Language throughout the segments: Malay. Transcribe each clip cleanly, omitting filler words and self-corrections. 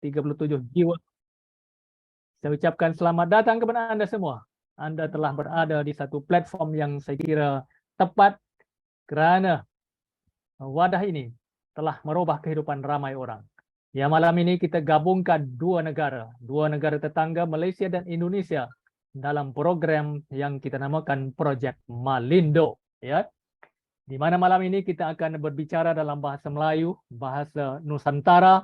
37 jiwa. Saya ucapkan selamat datang kepada Anda semua. Anda telah berada di satu platform yang saya kira tepat kerana wadah ini telah merubah kehidupan ramai orang. Ya, malam ini kita gabungkan dua negara tetangga Malaysia dan Indonesia dalam program yang kita namakan Projek Malindo. Ya, di mana malam ini kita akan berbicara dalam bahasa Melayu, bahasa Nusantara,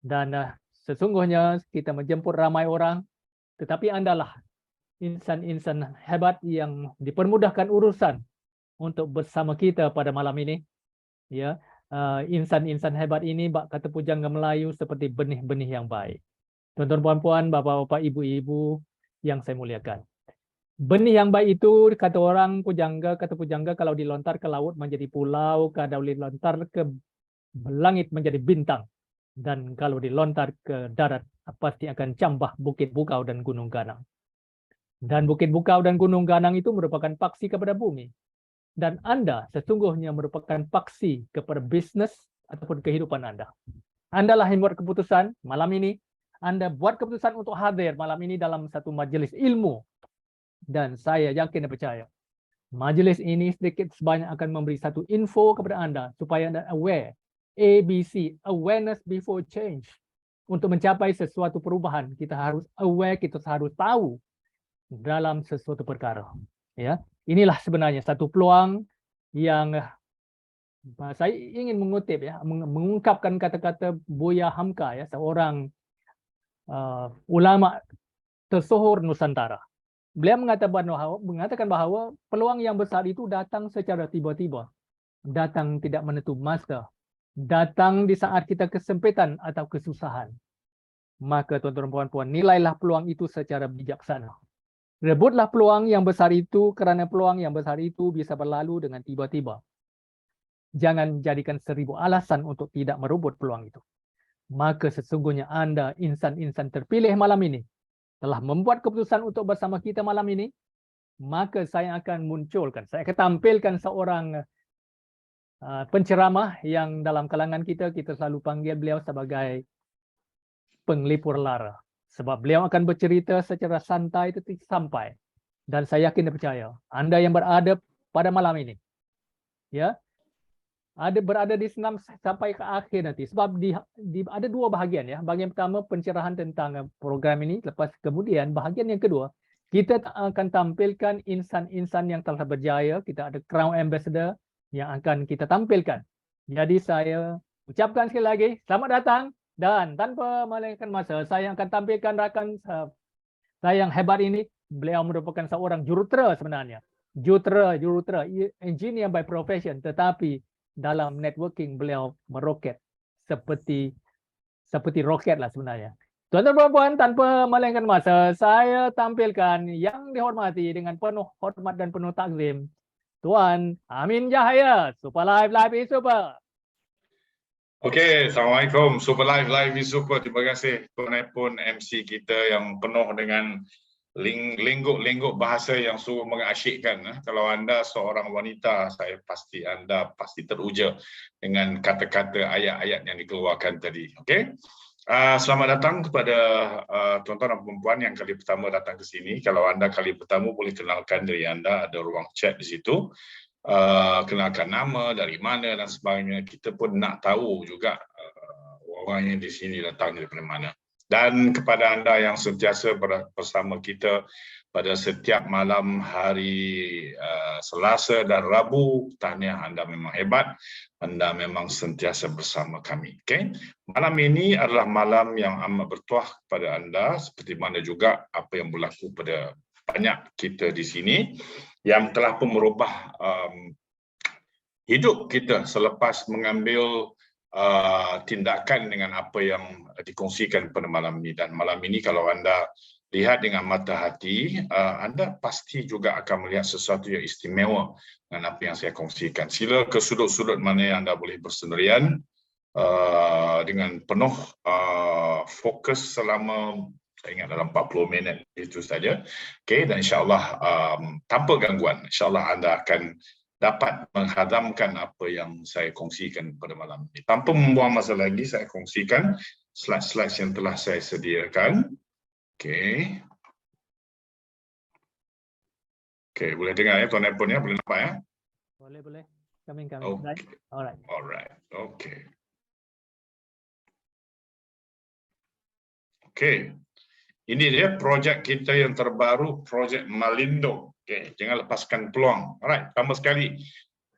dan sesungguhnya kita menjemput ramai orang, tetapi Andalah insan-insan hebat yang dipermudahkan urusan untuk bersama kita pada malam ini. Ya, insan-insan hebat ini bak kata pujangga Melayu seperti benih-benih yang baik. Tuan-tuan, puan-puan, bapak-bapak, ibu-ibu yang saya muliakan. Benih yang baik itu kata orang pujangga, kalau dilontar ke laut menjadi pulau, kalau dilontar ke langit menjadi bintang, dan kalau dilontar ke darat pasti akan cambah bukit bukau dan gunung ganang. Dan bukit bukau dan gunung ganang itu merupakan paksi kepada bumi. Dan Anda sesungguhnya merupakan paksi kepada bisnes ataupun kehidupan Anda. Andalah yang buat keputusan malam ini. Anda buat keputusan untuk hadir malam ini dalam satu majelis ilmu. Dan saya yakin dan percaya, majelis ini sedikit sebanyak akan memberi satu info kepada Anda supaya Anda aware. ABC, awareness before change. Untuk mencapai sesuatu perubahan, kita harus aware, kita harus tahu dalam sesuatu perkara. Ya, inilah sebenarnya satu peluang yang saya ingin mengutip, ya, mengungkapkan kata-kata Buya Hamka, ya, seorang ulama tersohor Nusantara. Beliau mengatakan bahawa peluang yang besar itu datang secara tiba-tiba, datang tidak menentu masa, datang di saat kita kesempitan atau kesusahan. Maka tuan-tuan dan puan-puan, nilailah peluang itu secara bijaksana. Rebutlah peluang yang besar itu kerana peluang yang besar itu bisa berlalu dengan tiba-tiba. Jangan jadikan 1000 alasan untuk tidak merebut peluang itu. Maka sesungguhnya Anda, insan-insan terpilih malam ini, telah membuat keputusan untuk bersama kita malam ini. Maka saya akan saya akan tampilkan seorang penceramah yang dalam kalangan kita selalu panggil beliau sebagai penglipur lara. Sebab beliau akan bercerita secara santai tetapi sampai. Dan saya yakin dan percaya, Anda yang berada pada malam ini, ya, berada di senam sampai ke akhir nanti. Sebab ada dua bahagian, ya. Bahagian pertama pencerahan tentang program ini. Lepas kemudian bahagian yang kedua, kita akan tampilkan insan-insan yang telah berjaya. Kita ada Crown Ambassador yang akan kita tampilkan. Jadi saya ucapkan sekali lagi, selamat datang. Dan tanpa melengahkan masa, saya akan tampilkan rakan saya yang hebat ini. Beliau merupakan seorang jurutera sebenarnya. Jurutera, engineer by profession. Tetapi dalam networking beliau meroket seperti roket lah sebenarnya. Tuan-tuan dan puan, tanpa melengahkan masa, saya tampilkan yang dihormati dengan penuh hormat dan penuh takzim, Tuan Amin Jahaya. Super Live, live is super. Okey, Assalamualaikum. Super Live, live is super. Terima kasih Tuan Epon, MC kita yang penuh dengan lenggok-lenggok bahasa yang sungguh mengasyikkan. Kalau anda seorang wanita, saya pasti anda pasti teruja dengan kata-kata ayat-ayat yang dikeluarkan tadi. Okey. Selamat datang kepada tuan-tuan dan perempuan yang kali pertama datang ke sini. Kalau anda kali pertama, boleh kenalkan diri anda, ada ruang chat di situ. Kenalkan nama, dari mana dan sebagainya. Kita pun nak tahu juga orang yang di sini datang dari mana. Dan kepada anda yang sentiasa bersama kita pada setiap malam hari Selasa dan Rabu, tahniah, anda memang hebat. Anda memang sentiasa bersama kami. Okay? Malam ini adalah malam yang amat bertuah kepada anda, seperti mana juga apa yang berlaku pada banyak kita di sini yang telah pun merubah hidup kita selepas mengambil tindakan dengan apa yang dikongsikan pada malam ini. Dan malam ini kalau anda lihat dengan mata hati, anda pasti juga akan melihat sesuatu yang istimewa dengan apa yang saya kongsikan. Sila ke sudut-sudut mana yang anda boleh bersendirian dengan penuh fokus selama, saya ingat dalam 40 minit itu saja. Okay, dan insyaAllah tanpa gangguan, insyaAllah anda akan dapat menghadamkan apa yang saya kongsikan pada malam ini. Tanpa membuang masa lagi, saya kongsikan slide-slide yang telah saya sediakan. Okey. Okey, boleh dengar ya Tuan Epon ya, boleh nampak ya? Boleh. Coming. Okey. Right. Alright. Alright. Okey. Okey. Ini dia projek kita yang terbaru, projek Malindo. Okey, jangan lepaskan peluang. Alright, pertama sekali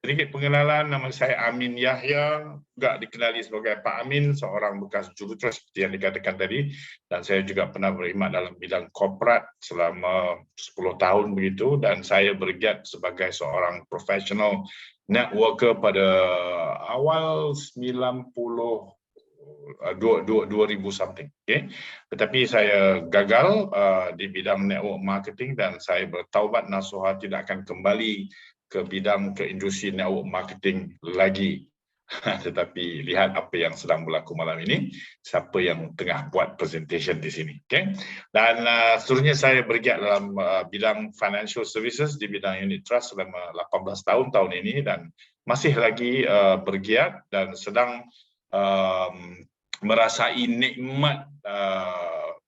sedikit pengenalan, nama saya Amin Yahya, juga dikenali sebagai Pak Amin, seorang bekas juruterus seperti yang dikatakan tadi, dan saya juga pernah berkhidmat dalam bidang korporat selama 10 tahun begitu, dan saya bergiat sebagai seorang professional networker pada awal 2000 something, okay? Tetapi saya gagal di bidang network marketing dan saya bertaubat nasuha tidak akan kembali ke bidang ke industri network marketing lagi. Tetapi lihat apa yang sedang berlaku malam ini, siapa yang tengah buat presentation di sini, okay? Dan seterusnya saya bergiat dalam bidang financial services di bidang unit trust selama 18 tahun ini dan masih lagi bergiat dan sedang merasai nikmat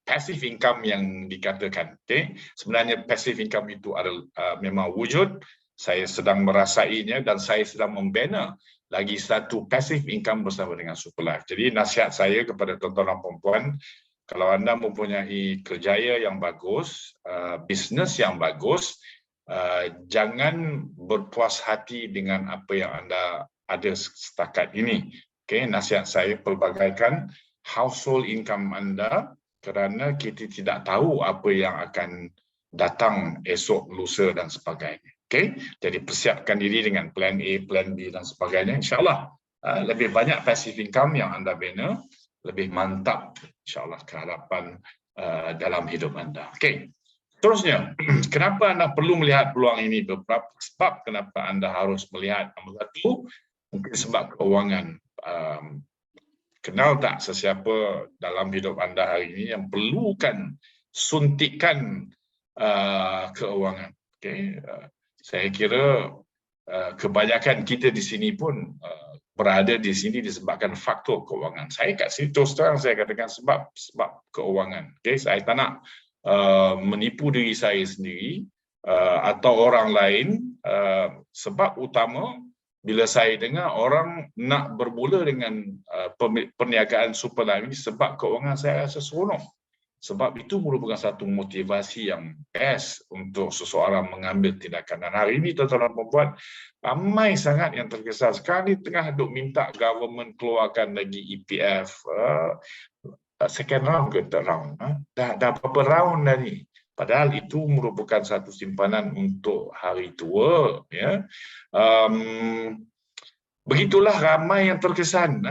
passive income yang dikatakan. Okay? Sebenarnya passive income itu adalah memang wujud. Saya sedang merasainya dan saya sedang membina lagi satu passive income bersama dengan Superlife. Jadi nasihat saya kepada tuan-tuan dan puan-puan, kalau anda mempunyai kerjaya yang bagus, bisnes yang bagus, jangan berpuas hati dengan apa yang anda ada setakat ini. Okay, nasihat saya pelbagaikan household income anda kerana kita tidak tahu apa yang akan datang esok, lusa dan sebagainya. Okay, jadi persiapkan diri dengan plan A, plan B dan sebagainya. InsyaAllah lebih banyak passive income yang anda bina, lebih mantap insyaAllah kehadapan dalam hidup anda. Okay. Terusnya, kenapa anda perlu melihat peluang ini? Beberapa sebab kenapa anda harus melihat. Nombor satu, mungkin sebab keuangan. Kenal tak sesiapa dalam hidup anda hari ini yang perlukan suntikan keuangan? Okay. Saya kira kebanyakan kita di sini pun berada di sini disebabkan faktor keuangan. Saya kat sini terus terang saya katakan sebab keuangan. Okay. Saya tak nak menipu diri saya sendiri atau orang lain. Sebab utama bila saya dengar orang nak bermula dengan perniagaan Superlife ini sebab keuangan, saya rasa seronok. Sebab itu merupakan satu motivasi yang best untuk seseorang mengambil tindakan. Dan hari ini tuan-tuan dan puan-puan, ramai sangat yang terkesan. Sekarang ni tengah duk minta government keluarkan lagi EPF. Second round ke third round? Dah berapa round dah ni? Padahal itu merupakan satu simpanan untuk hari tua. Ya. Begitulah ramai yang terkesan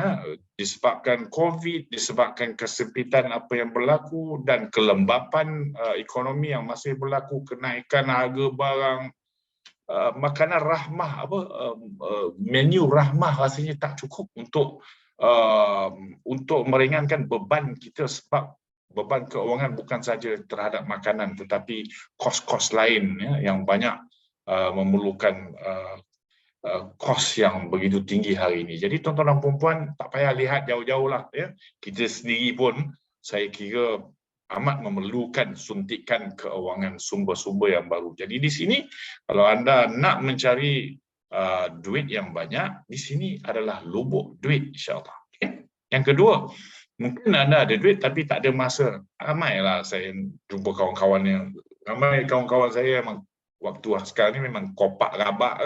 disebabkan COVID, disebabkan kesempitan apa yang berlaku dan kelembapan ekonomi yang masih berlaku, kenaikan harga barang, makanan rahmah, menu rahmah rasanya tak cukup untuk meringankan beban kita, sebab beban keuangan bukan saja terhadap makanan tetapi kos-kos lain yang banyak memerlukan kos yang begitu tinggi hari ini. Jadi tuan-tuan dan puan-puan tak payah lihat jauh-jauh lah. Ya. Kita sendiri pun saya kira amat memerlukan suntikan keuangan sumber-sumber yang baru. Jadi di sini kalau anda nak mencari duit yang banyak, di sini adalah lubuk duit insyaAllah. Okay. Yang kedua, mungkin anda ada duit tapi tak ada masa. Ramailah saya jumpa kawan-kawan yang, ramai kawan-kawan saya memang waktu sekarang ni memang kopak rabak.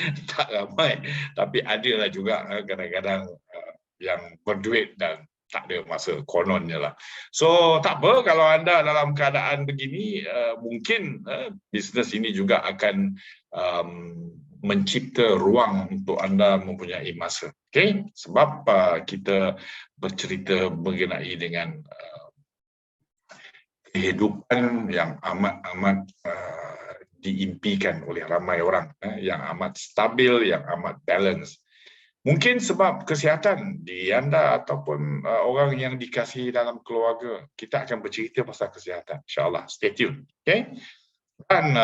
Tak ramai, tapi adalah juga kadang-kadang yang berduit dan tak ada masa, kononnya lah. So tak apa kalau anda dalam keadaan begini, mungkin bisnes ini juga akan mencipta ruang untuk anda mempunyai masa. Okay? Sebab kita bercerita mengenai dengan kehidupan yang amat diimpikan oleh ramai orang, yang amat stabil, yang amat balance. Mungkin sebab kesihatan di anda ataupun orang yang dikasihi dalam keluarga, kita akan bercerita pasal kesihatan. InsyaAllah, stay tune. Okay? Dan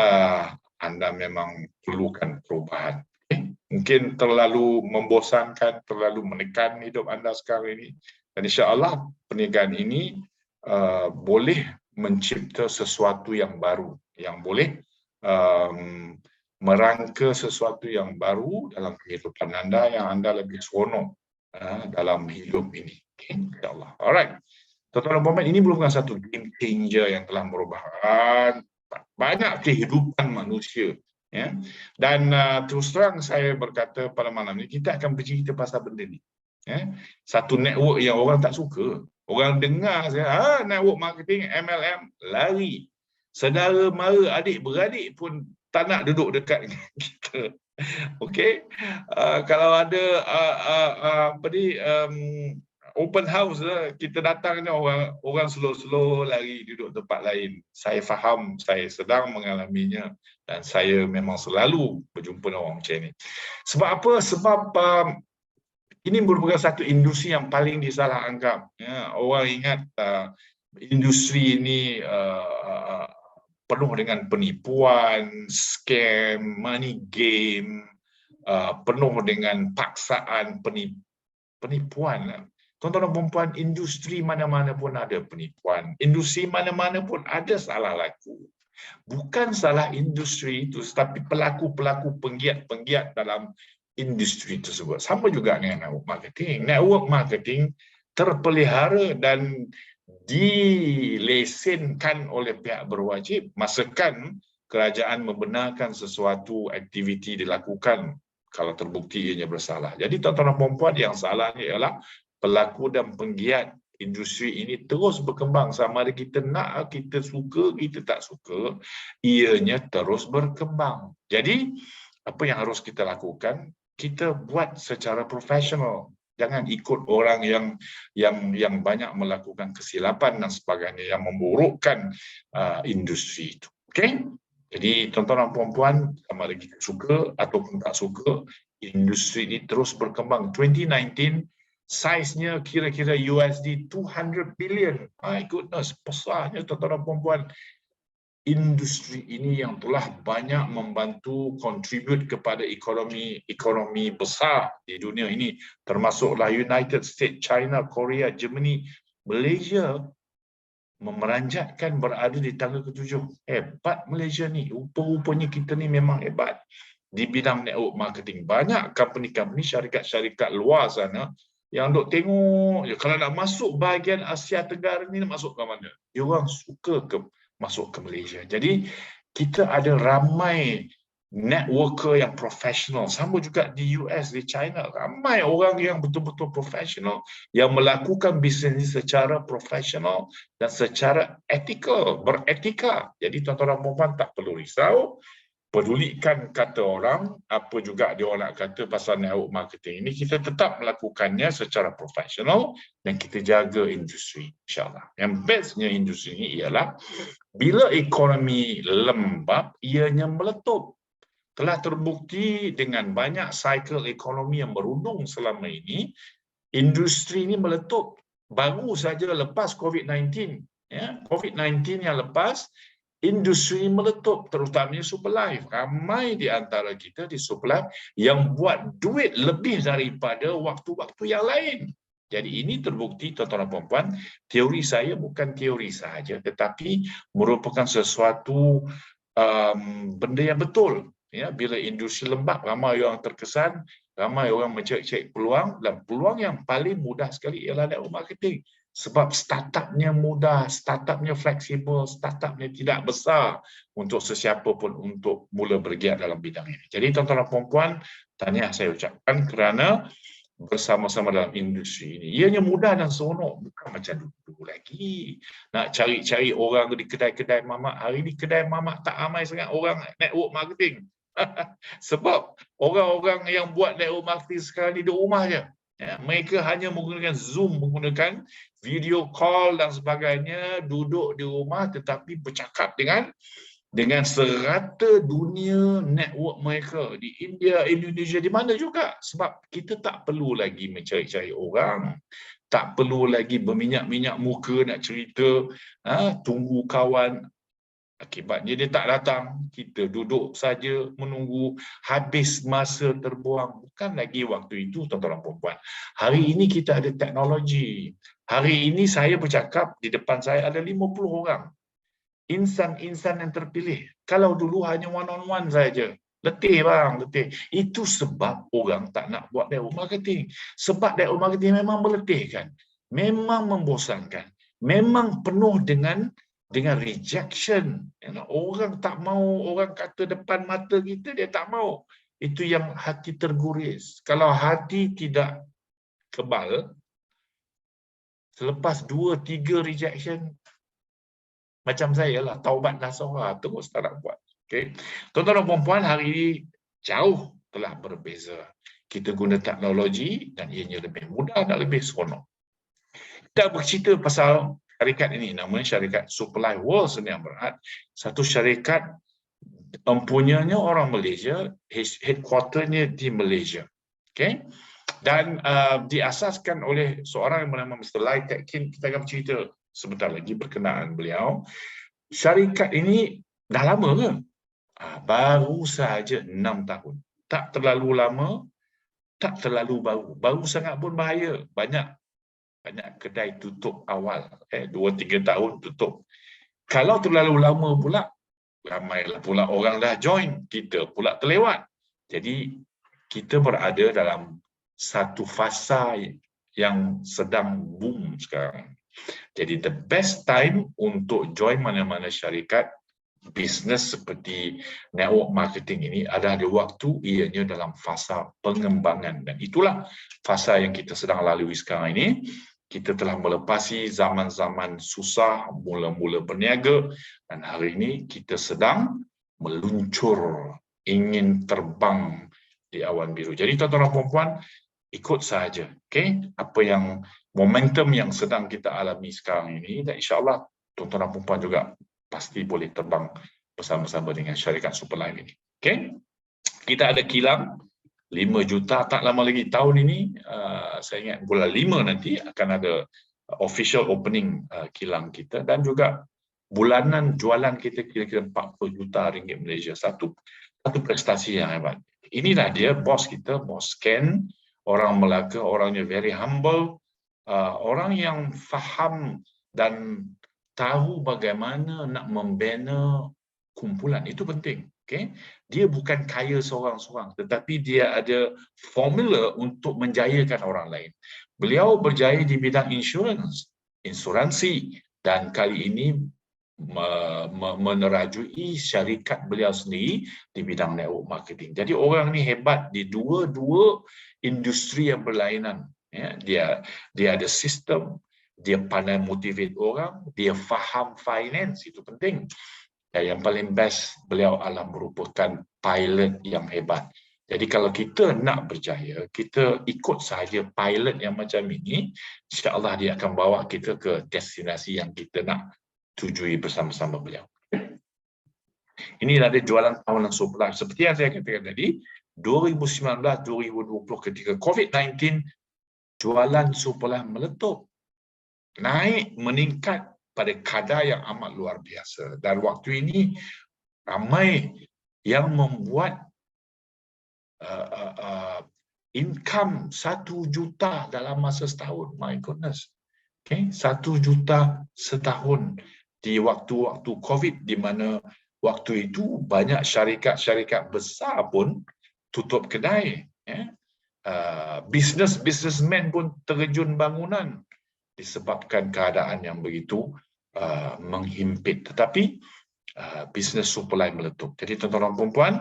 anda memang perlukan perubahan. Okay? Mungkin terlalu membosankan, terlalu menekan hidup anda sekarang ini. Dan insya-Allah perniagaan ini boleh mencipta sesuatu yang baru, yang boleh merangka sesuatu yang baru dalam kehidupan anda, yang anda lebih seronok dalam hidup ini. Okay, insya-Allah. Alright. Tuan-tuan dan puan-puan, ini merupakan satu game changer yang telah merubah banyak kehidupan manusia. Ya. Dan terus terang saya berkata pada malam ini, kita akan bercerita pasal benda ni. Ya. Satu network yang orang tak suka. Orang dengar saya, network marketing, MLM, lari. Saudara mara, adik-beradik pun tak nak duduk dekat dengan kita. Okey. Kalau ada open house, kita datang ni orang slow-slow lari duduk tempat lain. Saya faham, saya sedang mengalaminya dan saya memang selalu berjumpa dengan orang macam ni. Sebab apa? Sebab ini merupakan satu industri yang paling disalah anggap. Ya, orang ingat industri ini penuh dengan penipuan, scam, money game, penuh dengan paksaan penipuan. Tuan-tuan dan puan-puan, industri mana-mana pun ada penipuan. Industri mana-mana pun ada salah laku. Bukan salah industri itu, tetapi pelaku-pelaku penggiat-penggiat dalam industri tersebut. Sama juga dengan network marketing. Network marketing terpelihara dan dilesenkan oleh pihak berwajib masakan kerajaan membenarkan sesuatu aktiviti dilakukan kalau terbukti ianya bersalah. Jadi tuan-tuan dan puan-puan, yang salahnya ialah pelaku dan penggiat industri ini terus berkembang. Sama ada kita nak, kita suka, kita tak suka, ianya terus berkembang. Jadi apa yang harus kita lakukan? Kita buat secara profesional. Jangan ikut orang yang banyak melakukan kesilapan dan sebagainya yang memburukkan industri itu. Okey? Jadi tuan-tuan dan puan-puan, sama ada kita suka ataupun tak suka, industri ini terus berkembang. 2019 saiznya kira-kira USD 200 billion. My goodness, besarnya tuan-tuan dan puan-puan. Industri ini yang telah banyak membantu contribute kepada ekonomi besar di dunia ini, termasuklah United States, China, Korea, Germany, Malaysia memeranjatkan berada di tangga ke-7. Hebat Malaysia ni. Rupa-rupanya kita ni memang hebat di bidang network marketing. Banyak company-company, syarikat-syarikat luar sana yang duk tengok, kalau nak masuk bahagian Asia Tenggara ni, nak masuk ke mana? Dia orang suka masuk ke Malaysia. Jadi kita ada ramai networker yang profesional. Sama juga di US, di China. Ramai orang yang betul-betul profesional yang melakukan bisnes secara profesional dan secara etikal, beretika. Jadi tuan-tuan dan puan-puan tak perlu risau. Pedulikan kata orang, apa juga dia orang nak kata pasal network marketing ini, kita tetap melakukannya secara profesional dan kita jaga industri, insyaAllah. Yang bestnya industri ini ialah bila ekonomi lembab, ianya meletup. Telah terbukti dengan banyak cycle ekonomi yang merundung selama ini, industri ini meletup. Baru saja lepas COVID-19, ya, COVID-19 yang lepas, industri meletup, terutamanya Superlife. Ramai di antara kita di Superlife yang buat duit lebih daripada waktu-waktu yang lain. Jadi ini terbukti, tuan-tuan dan puan-puan, teori saya bukan teori sahaja, tetapi merupakan sesuatu benda yang betul. Ya, bila industri lembab, ramai orang terkesan, ramai orang mencari peluang, dan peluang yang paling mudah sekali ialah network marketing. Sebab startupnya mudah, startupnya fleksibel, startupnya tidak besar untuk sesiapa pun untuk mula bergiat dalam bidang ini. Jadi tuan-tuan dan puan-puan, tahniah saya ucapkan kerana bersama-sama dalam industri ini. Ianya mudah dan seronok, bukan macam dulu lagi. Nak cari-cari orang di kedai-kedai mamak. Hari ini kedai mamak tak ramai sangat orang network marketing. Sebab orang-orang yang buat network marketing sekarang ni di rumah je. Ya, mereka hanya menggunakan Zoom, menggunakan video call dan sebagainya, duduk di rumah tetapi bercakap dengan serata dunia network mereka di India, Indonesia, di mana juga. Sebab kita tak perlu lagi mencari-cari orang, tak perlu lagi berminyak-minyak muka nak cerita, tunggu kawan. Akibatnya dia tak datang. Kita duduk saja menunggu habis masa terbuang. Bukan lagi waktu itu, tuan-tuan dan puan-puan. Hari ini kita ada teknologi. Hari ini saya bercakap, di depan saya ada 50 orang. Insan-insan yang terpilih. Kalau dulu hanya one-on-one saja. Letih bang, letih. Itu sebab orang tak nak buat network marketing. Sebab network marketing memang meletihkan. Memang membosankan. Memang penuh dengan rejection. Orang tak mau, orang kata depan mata kita, dia tak mau. Itu yang hati terguris. Kalau hati tidak kebal, selepas 2-3 rejection, macam saya lah, taubatlah seorang, terus tak nak buat. Okay. Tuan-tuan dan puan-puan, hari ini jauh telah berbeza. Kita guna teknologi dan ianya lebih mudah dan lebih seronok. Kita bercerita pasal syarikat ini, namanya syarikat Superlife World Sedia Berat. Satu syarikat empunyanya orang Malaysia, headquarternya di Malaysia. Okay. Dan diasaskan oleh seorang yang bernama Mr. Lai Tek Kin. Kita akan bercerita sebentar lagi berkenaan beliau. Syarikat ini dah lama ke? Baru saja 6 tahun. Tak terlalu lama, tak terlalu baru. Baru sangat pun bahaya. Banyak kedai tutup awal. 2-3 tahun tutup. Kalau terlalu lama pula, ramailah pula orang dah join. Kita pula terlewat. Jadi, kita berada dalam satu fasa yang sedang boom sekarang. Jadi, the best time untuk join mana-mana syarikat bisnes seperti network marketing ini adalah di waktu ianya dalam fasa pengembangan, dan itulah fasa yang kita sedang lalui sekarang ini. Kita telah melepasi zaman-zaman susah, mula-mula berniaga, dan hari ini kita sedang meluncur, ingin terbang di awan biru. Jadi tuan-tuan dan puan-puan, ikut saja, okay? Apa yang momentum yang sedang kita alami sekarang ini, dan insya-Allah tuan-tuan dan puan-puan juga pasti boleh terbang bersama-sama dengan syarikat Superlife ini. Okay? Kita ada kilang 5 juta, tak lama lagi tahun ini, saya ingat bulan 5 nanti akan ada official opening kilang kita, dan juga bulanan jualan kita kira-kira 40 juta ringgit Malaysia. Satu prestasi yang hebat. Inilah dia bos kita, bos Ken, orang Melaka, orangnya very humble, orang yang faham dan tahu bagaimana nak membina kumpulan. Itu penting. Okay? Dia bukan kaya seorang-seorang, tetapi dia ada formula untuk menjayakan orang lain. Beliau berjaya di bidang insuransi, dan kali ini menerajui syarikat beliau sendiri di bidang network marketing. Jadi orang ni hebat di dua-dua industri yang berlainan. Ya, dia ada sistem, dia pandai motivate orang, dia faham finance, itu penting. Dan yang paling best, beliau adalah merupakan pilot yang hebat. Jadi kalau kita nak berjaya, kita ikut sahaja pilot yang macam ini, insya-Allah dia akan bawa kita ke destinasi yang kita nak tujui bersama-sama beliau. Inilah dia jualan tahunan Superlife. Seperti yang saya katakan tadi, 2019-2020 ketika COVID-19, jualan Superlife meletup. Naik, meningkat pada kadar yang amat luar biasa. Dan waktu ini, ramai yang membuat income 1 juta dalam masa setahun. My goodness. Okay? 1 juta setahun di waktu-waktu COVID, di mana waktu itu banyak syarikat-syarikat besar pun tutup kedai. Businessmen pun terjun bangunan disebabkan keadaan yang begitu menghimpit. Tetapi bisnes Superlife meletup. Jadi tuan-tuan dan puan-puan,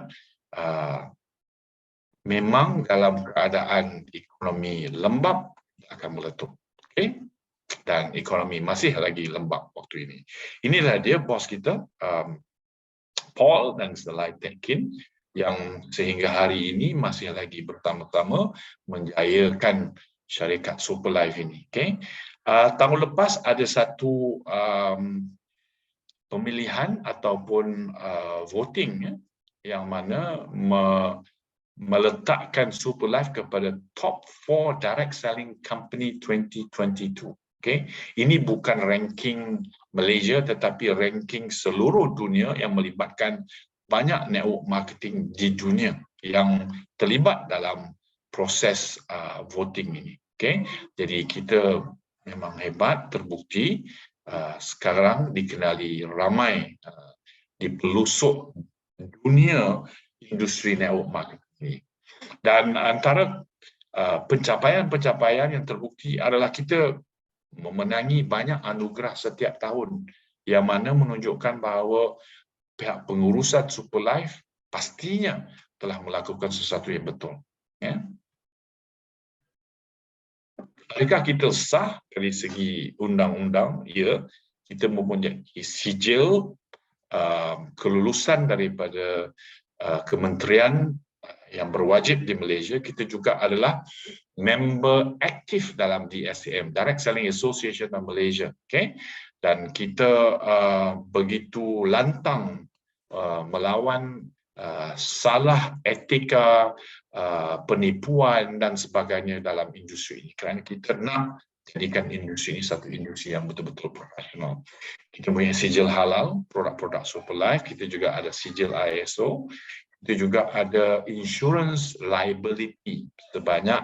memang dalam keadaan ekonomi lembab akan meletup. Okay? Dan ekonomi masih lagi lembab waktu ini. Inilah dia bos kita, Paul dan Lai Tek Kin, yang sehingga hari ini masih lagi bersama-sama menjayakan syarikat Superlife ini. Okay? Tahun lepas ada satu pemilihan ataupun voting yang mana meletakkan Superlife kepada top 4 direct selling company 2022. Okay? Ini bukan ranking Malaysia tetapi ranking seluruh dunia yang melibatkan banyak network marketing di dunia yang terlibat dalam proses voting ini. Okay? Jadi kita memang hebat, terbukti sekarang dikenali ramai di pelosok dunia industri network marketing ini. Dan antara pencapaian-pencapaian yang terbukti adalah kita memenangi banyak anugerah setiap tahun yang mana menunjukkan bahawa pihak pengurusan Superlife pastinya telah melakukan sesuatu yang betul. Ya. Adakah kita sah dari segi undang-undang? Ya, kita mempunyai sijil kelulusan daripada kementerian yang berwajib di Malaysia. Kita juga adalah member aktif dalam DSAM, Direct Selling Association of Malaysia. Okay? Dan kita begitu lantang melawan salah etika, penipuan dan sebagainya dalam industri ini. Kerana kita nak jadikan industri ini satu industri yang betul-betul profesional. Kita punya sijil halal, produk-produk Superlife. Kita juga ada sijil ISO. Kita juga ada insurance liability sebanyak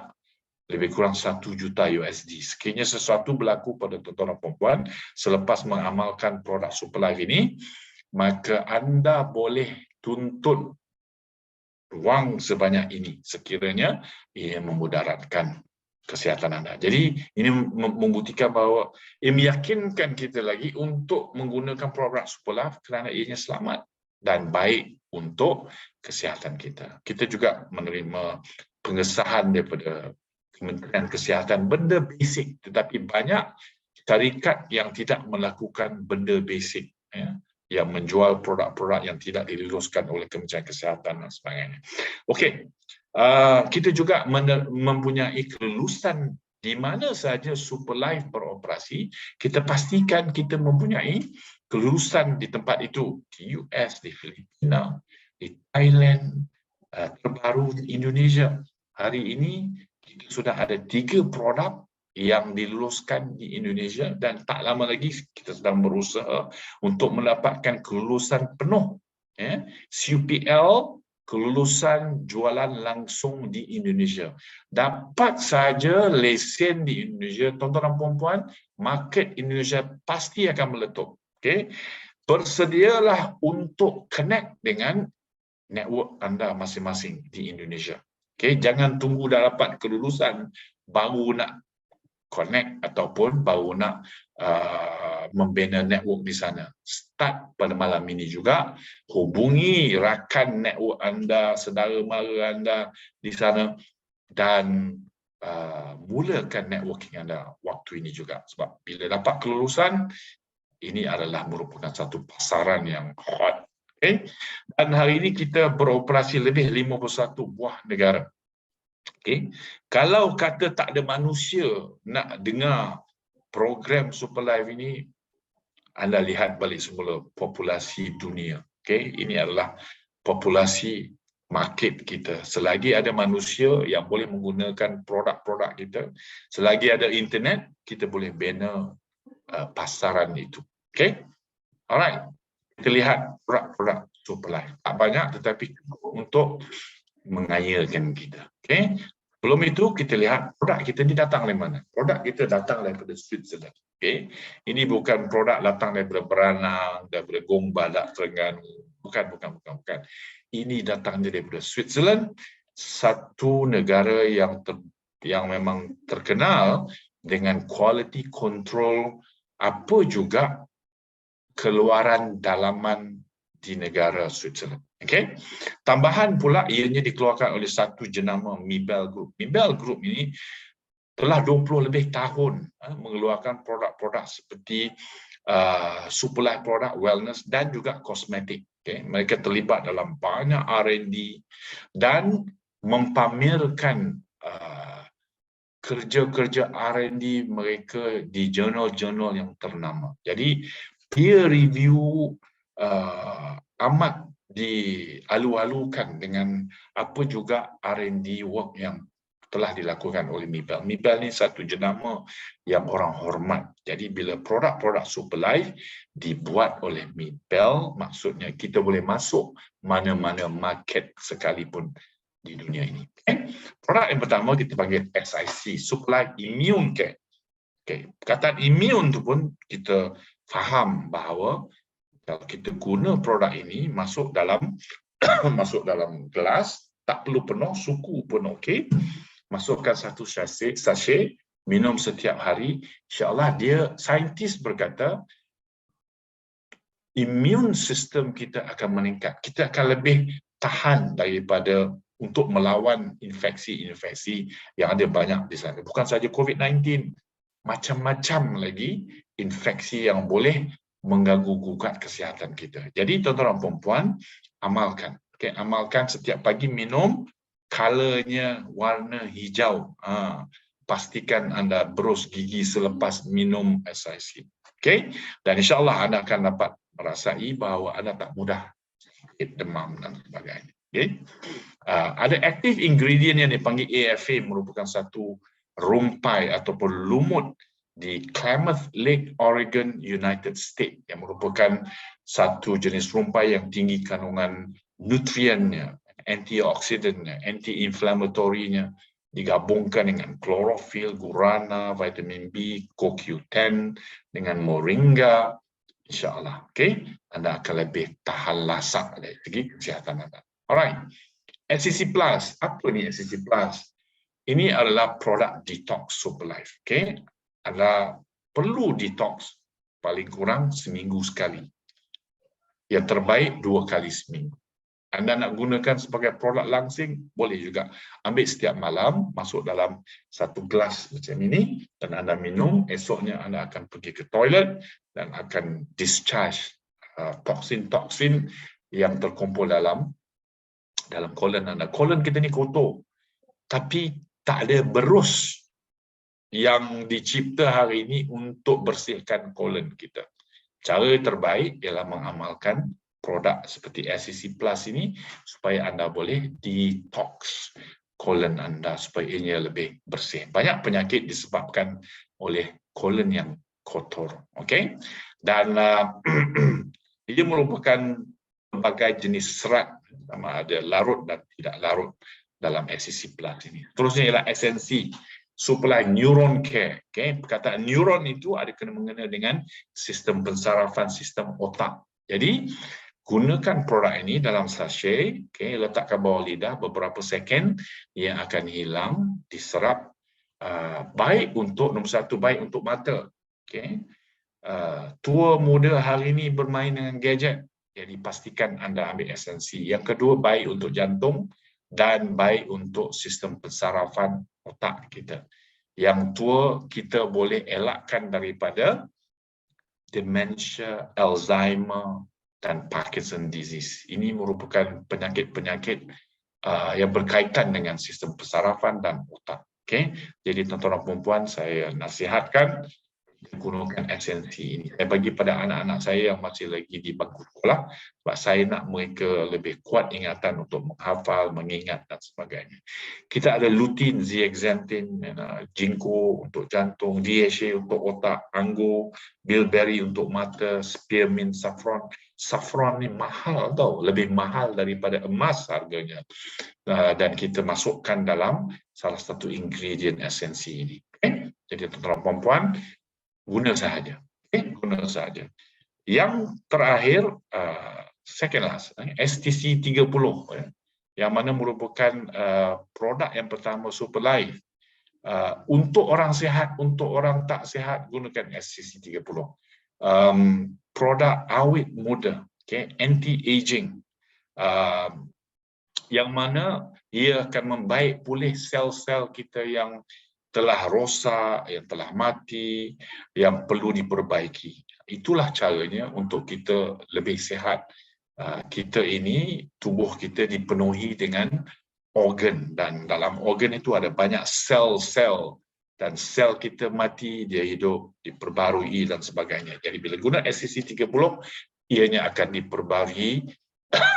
lebih kurang 1 juta USD. Sekiranya sesuatu berlaku pada tuan-tuan dan puan-puan selepas mengamalkan produk Superlife ini, maka anda boleh tuntut wang sebanyak ini sekiranya ia memudaratkan kesihatan anda. Jadi ini membuktikan bahawa ia meyakinkan kita lagi untuk menggunakan produk Superlife kerana ianya selamat dan baik untuk kesihatan kita. Kita juga menerima pengesahan daripada Kementerian Kesihatan, benda basic, tetapi banyak syarikat yang tidak melakukan benda basic, ya, yang menjual produk-produk yang tidak diluluskan oleh Kementerian Kesihatan dan sebagainya. Okey, kita juga mempunyai kelulusan di mana sahaja Superlife beroperasi. Kita pastikan kita mempunyai kelulusan di tempat itu, di US, di Filipina, di Thailand, terbaru di Indonesia. Hari ini kita sudah ada 3 produk yang diluluskan di Indonesia dan tak lama lagi kita sedang berusaha untuk mendapatkan kelulusan penuh, ya, CUPL, kelulusan jualan langsung di Indonesia. Dapat saja lesen di Indonesia, tuan-tuan dan puan-puan, market Indonesia pasti akan meletup. Okay? Bersedialah untuk connect dengan network anda masing-masing di Indonesia. Okay? Jangan tunggu dah dapat kelulusan baru nak connect ataupun baru nak membina network di sana. Start pada malam ini juga, hubungi rakan network anda, saudara mara anda di sana dan mulakan networking anda waktu ini juga. Sebab bila dapat kelulusan, ini adalah merupakan satu pasaran yang hot. Okay? Dan hari ini kita beroperasi lebih 51 buah negara. Okay. Kalau kata tak ada manusia nak dengar program Superlife ini, anda lihat balik semula populasi dunia. Okay. Ini adalah populasi market kita. Selagi ada manusia yang boleh menggunakan produk-produk kita, selagi ada internet, kita boleh bina pasaran itu. Okay. Alright. Kita lihat produk-produk Superlife. Tak banyak tetapi untuk mengayakan kita. Okay. Belum itu kita lihat produk kita ni datang dari mana. Produk kita datang daripada Switzerland. Okay. Ini bukan produk datang daripada Beranang, daripada Gombadak, Terengganu. Bukan. Ini datangnya daripada Switzerland, satu negara yang memang terkenal dengan quality control apa juga keluaran dalaman di negara Switzerland. Okay. Tambahan pula ianya dikeluarkan oleh satu jenama Mibel Group. Mibel Group ini telah 20 lebih tahun mengeluarkan produk-produk seperti Superlife produk wellness dan juga kosmetik. Okay. Mereka terlibat dalam banyak R&D dan mempamerkan kerja-kerja R&D mereka di jurnal-jurnal yang ternama. Jadi peer review amat dialu-alukan dengan apa juga R&D work yang telah dilakukan oleh Mibel. Mibel ni satu jenama yang orang hormat. Jadi bila produk-produk Superlife dibuat oleh Mibel, maksudnya kita boleh masuk mana-mana market sekalipun di dunia ini. Okay. Produk yang pertama kita panggil SIC, Superlife Immune Care. Okay. Perkataan immune tu pun kita faham bahawa kalau kita guna produk ini masuk dalam masuk dalam gelas, tak perlu penuh, suku pun okey. Masukkan satu sachet, minum setiap hari. InsyaAllah dia, saintis berkata, immune system kita akan meningkat. Kita akan lebih tahan daripada untuk melawan infeksi-infeksi yang ada banyak di sana. Bukan saja COVID-19, macam-macam lagi infeksi yang boleh mengganggu-gugat kesihatan kita. Jadi tuan-tuan dan puan-puan, amalkan. Okay, amalkan setiap pagi minum, colornya warna hijau. Pastikan anda berus gigi selepas minum SIC. Okay? Dan insyaAllah anda akan dapat merasai bahawa anda tak mudah sakit demam dan sebagainya. Okay? Ada active ingredient yang dipanggil AFA, merupakan satu rumpai ataupun lumut di Klamath Lake, Oregon, United States, yang merupakan satu jenis rumpai yang tinggi kandungan nutriennya, antioksidannya, anti-inflamatorinya, digabungkan dengan klorofil, gurana, vitamin B, CoQ10, dengan moringa, insyaAllah. Okay? Anda akan lebih tahan lasak dari segi kesihatan anda. Alright. SCC Plus. Apa ni SCC Plus? Ini adalah produk detox Superlife. Okay? Anda perlu detox paling kurang seminggu sekali. Yang terbaik 2 kali seminggu. Anda nak gunakan sebagai produk langsing, boleh juga. Ambil setiap malam, masuk dalam satu gelas macam ini, dan anda minum, esoknya anda akan pergi ke toilet dan akan discharge toksin-toksin yang terkumpul dalam kolon anda. Kolon kita ni kotor, tapi tak ada berus yang dicipta hari ini untuk bersihkan kolon kita. Cara terbaik ialah mengamalkan produk seperti SCC Plus ini supaya anda boleh detox kolon anda supaya ia lebih bersih. Banyak penyakit disebabkan oleh kolon yang kotor. Okay? Dan ia merupakan berbagai jenis serat, sama ada larut dan tidak larut dalam SCC Plus ini. Terusnya ialah esensi Superlife Neuron Care. Okay? Perkataan neuron itu ada kena-mengena dengan sistem pensarafan, sistem otak. Jadi, gunakan produk ini dalam sachet, okay, letakkan bawah lidah beberapa second, ia akan hilang, diserap. Baik untuk, nombor satu, baik untuk mata. Okay. Tua muda hari ini bermain dengan gadget, jadi pastikan anda ambil esensi. Yang kedua, baik untuk jantung dan baik untuk sistem pensarafan otak kita. Yang tua kita boleh elakkan daripada dementia, Alzheimer, dan Parkinson disease. Ini merupakan penyakit-penyakit yang berkaitan dengan sistem pensarafan dan otak. Okay? Jadi tuan-tuan dan puan-puan, saya nasihatkan gunakan esensi ini. Saya bagi pada anak-anak saya yang masih lagi di bangku sekolah, sebab saya nak mereka lebih kuat ingatan untuk menghafal, mengingat dan sebagainya. Kita ada lutein, zeaxanthin, ginkgo untuk jantung, DHA untuk otak, anggur, bilberry untuk mata, spearmint, saffron. Saffron ni mahal tau, lebih mahal daripada emas harganya. Dan kita masukkan dalam salah satu ingredient esensi ini. Okay? Jadi tuan-tuan dan puan, guna sahaja. Okay? Guna sahaja. Yang terakhir, second last, STC 30, yang mana merupakan produk yang pertama Superlife. Untuk orang sihat, untuk orang tak sihat, gunakan STC 30. Produk awet muda, okay? Anti-aging, yang mana ia akan membaik pulih sel-sel kita yang telah rosak, yang telah mati, yang perlu diperbaiki. Itulah caranya untuk kita lebih sihat. Kita ini, tubuh kita dipenuhi dengan organ, dan dalam organ itu ada banyak sel-sel, dan sel kita mati, dia hidup, diperbarui dan sebagainya. Jadi bila guna SCC 30, ianya akan diperbarui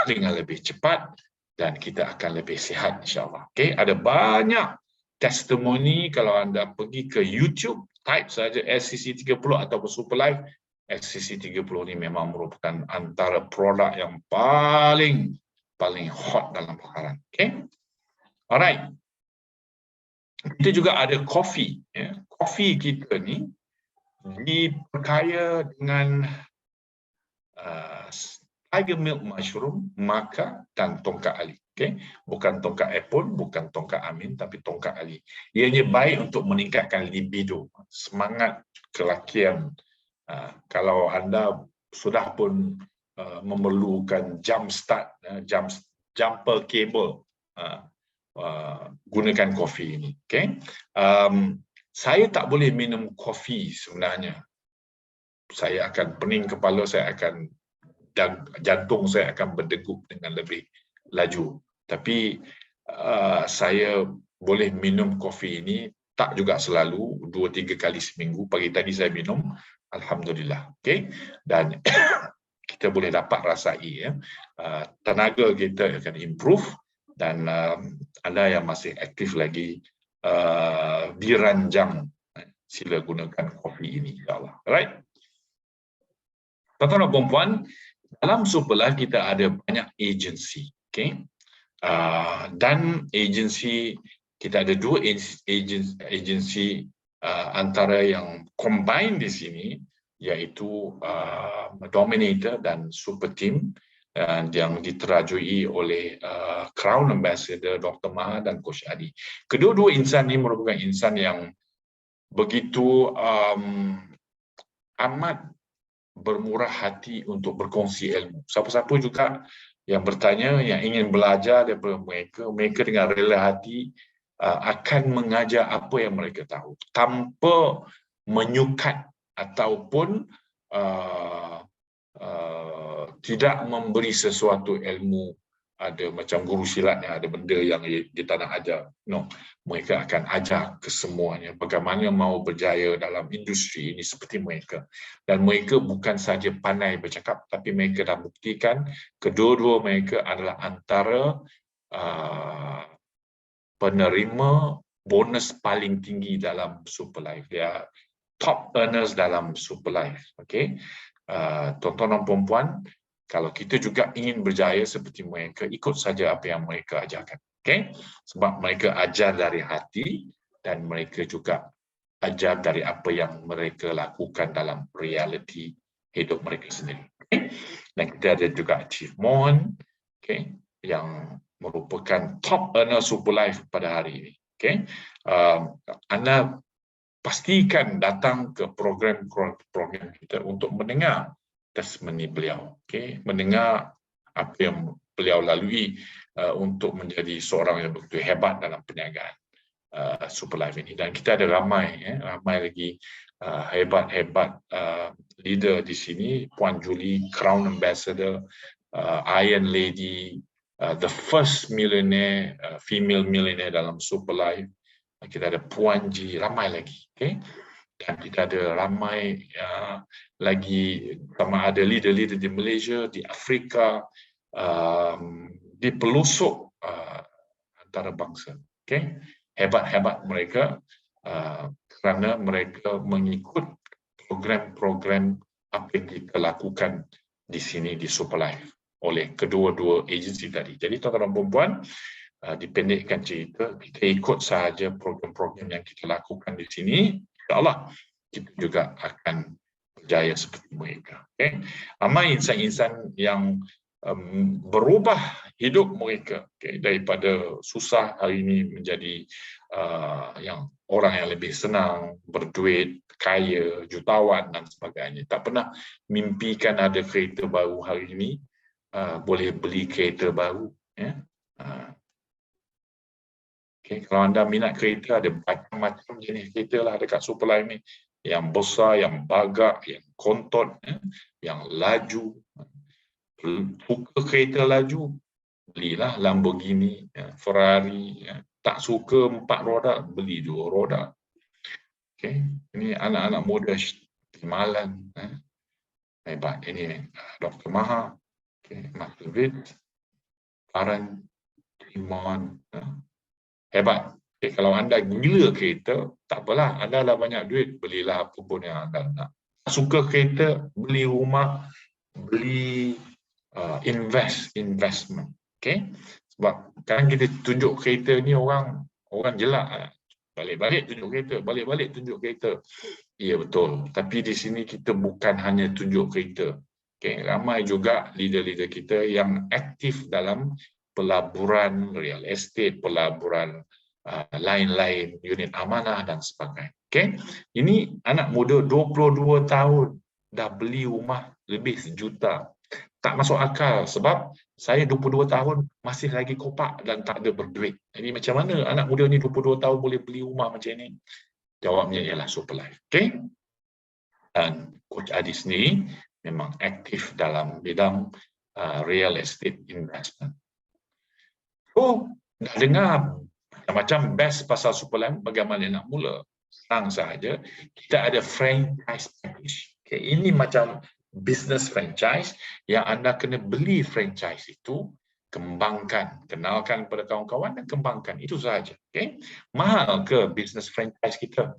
dengan lebih cepat dan kita akan lebih sihat insya-Allah. Okey, ada banyak testimoni, kalau anda pergi ke YouTube, type saja SCC30 ataupun Superlife, SCC30 ni memang merupakan antara produk yang paling hot dalam pasaran. Okay? Alright. Kita juga ada kopi. Ya. Kopi kita ni diperkaya dengan tiger milk mushroom, maca dan tongkat ali. Okay? Bukan tongkat apple, bukan tongkat amin, tapi tongkat ali. Ianya baik untuk meningkatkan libido, semangat kelakian. Kalau anda sudah pun memerlukan jump start, jumper cable, gunakan kopi ini. Okay? Saya tak boleh minum kopi sebenarnya. Saya akan pening kepala, dan jantung saya akan berdegup dengan lebih laju. Tapi saya boleh minum kopi ini tak juga selalu, 2-3 kali seminggu. Pagi tadi saya minum, alhamdulillah. Okay? Dan kita boleh dapat rasai, ya. Tenaga kita akan improve, dan anda yang masih aktif lagi dirancang, sila gunakan kopi ini, insyaAllah. Alright. Tuan-tuan dan puan-puan, dalam Superlife kita ada banyak agensi, okay? Dan agensi, kita ada 2 agensi antara yang combine di sini, iaitu Dominator dan Super Team, yang diterajui oleh Crown Ambassador Dr. Maha dan Coach Adi. Kedua-dua insan ini merupakan insan yang begitu amat bermurah hati untuk berkongsi ilmu. Siapa-siapa juga yang bertanya, yang ingin belajar daripada mereka dengan rela hati akan mengajar apa yang mereka tahu, tanpa menyukat ataupun tidak memberi sesuatu ilmu. Ada macam guru silat yang ada benda yang dia tak nak ajar. No, mereka akan ajar kesemuanya bagaimana mau berjaya dalam industri ini seperti mereka. Dan mereka bukan saja pandai bercakap, tapi mereka dah buktikan kedua-dua mereka adalah antara penerima bonus paling tinggi dalam Superlife. Dia top earners dalam Superlife. Okay? Tuan-tuan dan puan-puan, kalau kita juga ingin berjaya seperti mereka, ikut saja apa yang mereka ajarkan. Okay? Sebab mereka ajar dari hati, dan mereka juga ajar dari apa yang mereka lakukan dalam realiti hidup mereka sendiri. Okay? Dan kita ada juga Chief Mohon, okay, yang merupakan top earner Superlife pada hari ini. Okay? Anda pastikan datang ke program kita untuk mendengar testimoni beliau, okay? Mendengar apa yang beliau lalui untuk menjadi seorang yang begitu hebat dalam perniagaan Superlife ini. Dan kita ada ramai lagi hebat-hebat leader di sini. Puan Julie, Crown Ambassador, Iron Lady, the first millionaire, female millionaire dalam Superlife. Kita ada Puan Ji, ramai lagi. Okay? Dan kita ada ramai lagi, sama ada leader-leader di Malaysia, di Afrika, di pelosok antarabangsa. Okay? Hebat-hebat mereka kerana mereka mengikut program-program apa yang kita lakukan di sini di Superlife oleh kedua-dua agensi tadi. Jadi tuan-tuan dan puan-puan, dipendekkan cerita, kita ikut sahaja program-program yang kita lakukan di sini, insya-Allah kita juga akan berjaya seperti mereka. Okay? Ramai insan-insan yang berubah hidup mereka, okay, daripada susah hari ini menjadi yang orang yang lebih senang, berduit, kaya, jutawan dan sebagainya. Tak pernah mimpikan ada kereta baru, hari ini boleh beli kereta baru. Ya? Okay, kalau anda minat kereta, ada macam-macam jenis kereta lah dekat Superlife ni. Yang besar, yang bagak, yang kontot, yang laju. Suka kereta laju, belilah Lamborghini, Ferrari. Tak suka 4 roda, beli 2 roda. Okay. Ini anak-anak muda timalan. Hebat. Ini Dr. Maha, okay. Mas David, Faran, Timon. Hebat. Okay, kalau anda gila kereta, tak apalah, anda dah banyak duit, belilah apa pun yang anda nak. Suka kereta, beli rumah, beli investment. Okay? Sebab kadang kita tunjuk kereta ni orang jelak. Balik-balik tunjuk kereta, balik-balik tunjuk kereta. Ya betul. Tapi di sini kita bukan hanya tunjuk kereta. Okay? Ramai juga leader-leader kita yang aktif dalam pelaburan real estate, pelaburan lain-lain, unit amanah dan sebagainya. Okay? Ini anak muda 22 tahun dah beli rumah lebih 1 juta. Tak masuk akal sebab saya 22 tahun masih lagi kopak dan tak ada berduit. Jadi macam mana anak muda ni 22 tahun boleh beli rumah macam ni? Jawabnya ialah Superlife. Okay? Dan Coach Adi sendiri memang aktif dalam bidang real estate investment. So, dah dengar macam best pasal Superlife, bagaimana nak mula? Senang sahaja, kita ada franchise package. Okay, ini macam business franchise yang anda kena beli franchise itu, kembangkan, kenalkan kepada kawan-kawan dan kembangkan. Itu sahaja. Okay? Mahal ke business franchise kita?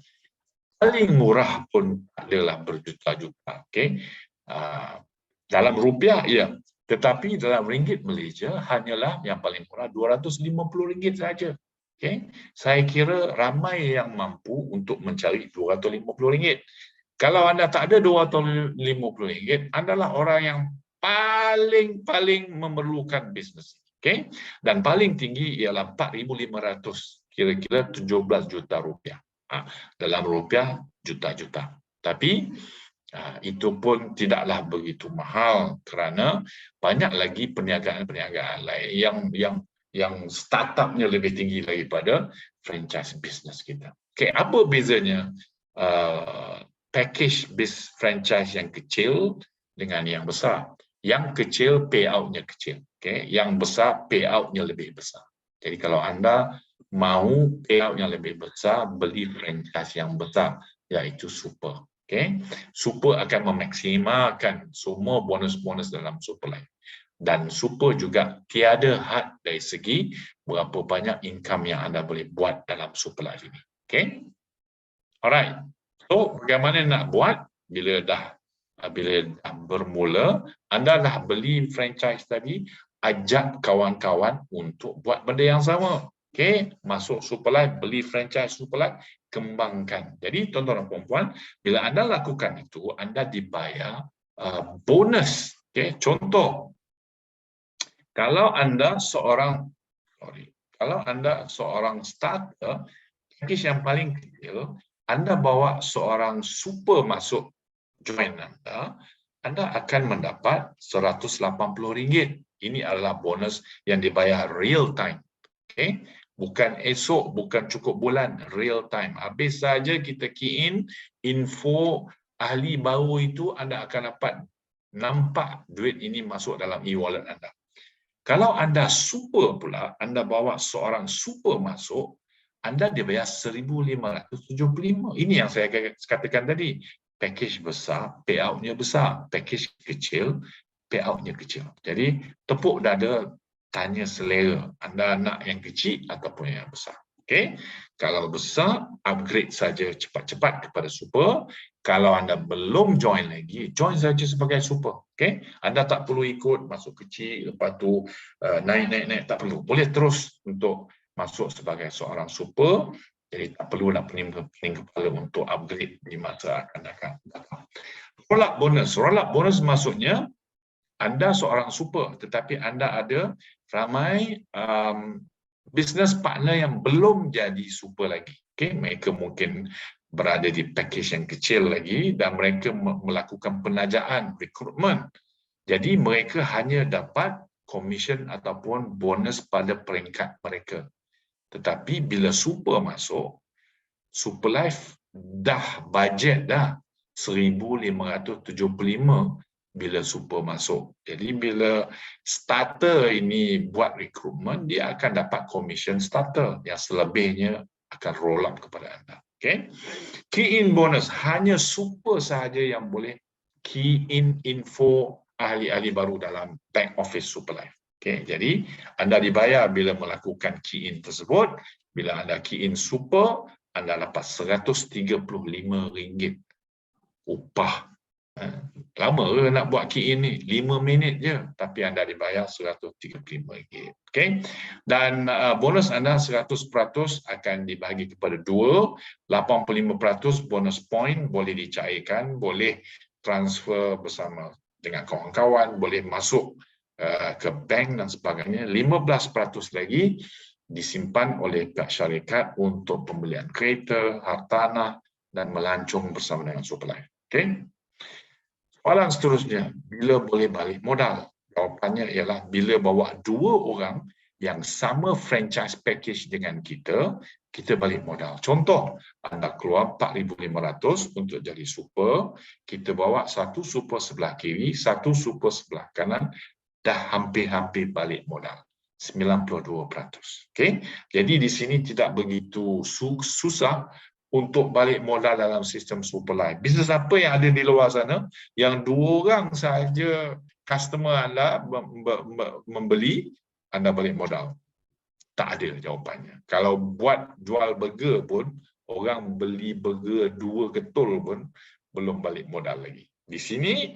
Paling murah pun adalah berjuta-juta. Okay? Dalam rupiah, ya. Tetapi dalam ringgit Malaysia, hanyalah yang paling murah RM250 saja. Okay? Saya kira ramai yang mampu untuk mencari RM250. Kalau anda tak ada RM250, anda lah orang yang paling memerlukan bisnes. Okay? Dan paling tinggi ialah RM4,500, kira-kira 17 juta rupiah. Dalam rupiah juta-juta. Tapi itu pun tidaklah begitu mahal kerana banyak lagi perniagaan-perniagaan lain yang startupnya lebih tinggi daripada franchise business kita. Okay, apa bezanya package bis franchise yang kecil dengan yang besar? Yang kecil payout-nya kecil, okay? Yang besar payout-nya lebih besar. Jadi kalau anda mahu payout yang lebih besar, beli franchise yang besar, iaitu Super. Okay? Super akan memaksimalkan semua bonus-bonus dalam Superlife. Dan Super juga tiada had dari segi berapa banyak income yang anda boleh buat dalam Superlife ini. Okay? Alright. So, bagaimana nak buat bila dah bermula, anda dah beli franchise tadi, ajak kawan-kawan untuk buat benda yang sama. Okay, masuk Superlife, beli franchise Superlife, kembangkan. Jadi tuan-tuan dan puan-puan, bila anda lakukan itu, anda dibayar bonus. Okay, contoh, kalau anda seorang starter, package yang paling kecil, anda bawa seorang super masuk join anda akan mendapat RM180. Ini adalah bonus yang dibayar real time. Okay? Bukan esok, bukan cukup bulan, real time. Habis saja kita key in info ahli baru itu, anda akan dapat nampak duit ini masuk dalam e-wallet anda. Kalau anda super pula, anda bawa seorang super masuk, anda dibayar RM1,575. Ini yang saya katakan tadi. Package besar, payout-nya besar. Package kecil, payout-nya kecil. Jadi, tepuk dada, tanya selera. Anda nak yang kecil ataupun yang besar. Okay? Kalau besar, upgrade saja cepat-cepat kepada super. Kalau anda belum join lagi, join saja sebagai super. Okay? Anda tak perlu ikut masuk kecil, lepas tu naik, tak perlu. Boleh terus untuk masuk sebagai seorang super. Jadi tak perlu nak pening kepala untuk upgrade di masa akan datang. Roll-up bonus. Roll-up bonus maksudnya anda seorang super, tetapi anda ada ramai business partner yang belum jadi super lagi. Okay? Mereka mungkin berada di package yang kecil lagi dan mereka melakukan penajaan, recruitment. Jadi mereka hanya dapat commission ataupun bonus pada peringkat mereka. Tetapi bila super masuk, Superlife dah budget dah RM1,575 bila super masuk. Jadi bila starter ini buat recruitment, dia akan dapat commission starter yang selebihnya akan roll up kepada anda. Okay? Key in bonus, hanya super sahaja yang boleh key in info ahli-ahli baru dalam back office Superlife. Okey, jadi anda dibayar bila melakukan key in tersebut. Bila anda key in super, anda dapat RM135 upah. Lama ke nak buat key in ni? 5 minit je, tapi anda dibayar RM135. Okey. Dan bonus anda 100% akan dibagi kepada dua, 85% bonus point boleh dicairkan, boleh transfer bersama dengan kawan-kawan, boleh masuk ke bank dan sebagainya. 15% lagi disimpan oleh pihak syarikat untuk pembelian kereta, hartanah dan melancong bersama dengan Superlife. Okey. Soalan seterusnya, bila boleh balik modal? Jawapannya ialah bila bawa dua orang yang sama franchise package dengan kita, kita balik modal. Contoh, anda keluar RM4,500 untuk jadi super, kita bawa satu super sebelah kiri, satu super sebelah kanan, dah hampir-hampir balik modal. 92%. Okey. Jadi di sini tidak begitu susah untuk balik modal dalam sistem Superlife. Bisnes apa yang ada di luar sana yang dua orang saja customer anda membeli, anda balik modal? Tak ada jawapannya. Kalau buat jual burger pun, orang beli burger 2 ketul pun belum balik modal lagi. Di sini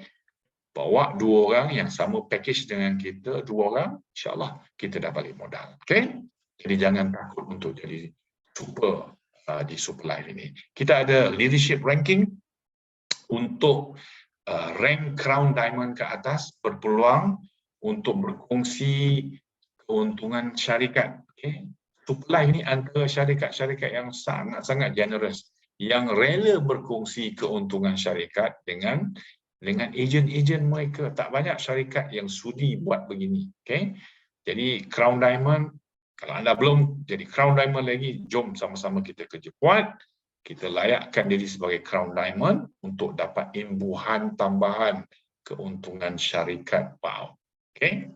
bawa dua orang yang sama package dengan kita, dua orang, insyaAllah kita dah balik modal. Okay? Jadi jangan takut untuk jadi super di Superlife ini. Kita ada leadership ranking untuk rank Crown Diamond ke atas, berpeluang untuk berkongsi keuntungan syarikat. Okay? Superlife ini antara syarikat-syarikat yang sangat-sangat generous, yang rela berkongsi keuntungan syarikat dengan ejen-ejen mereka. Tak banyak syarikat yang sudi buat begini. Okay? Jadi Crown Diamond, kalau anda belum jadi Crown Diamond lagi, jom sama-sama kita kerja kuat. Kita layakkan diri sebagai Crown Diamond untuk dapat imbuhan tambahan keuntungan syarikat. Wow. Okay?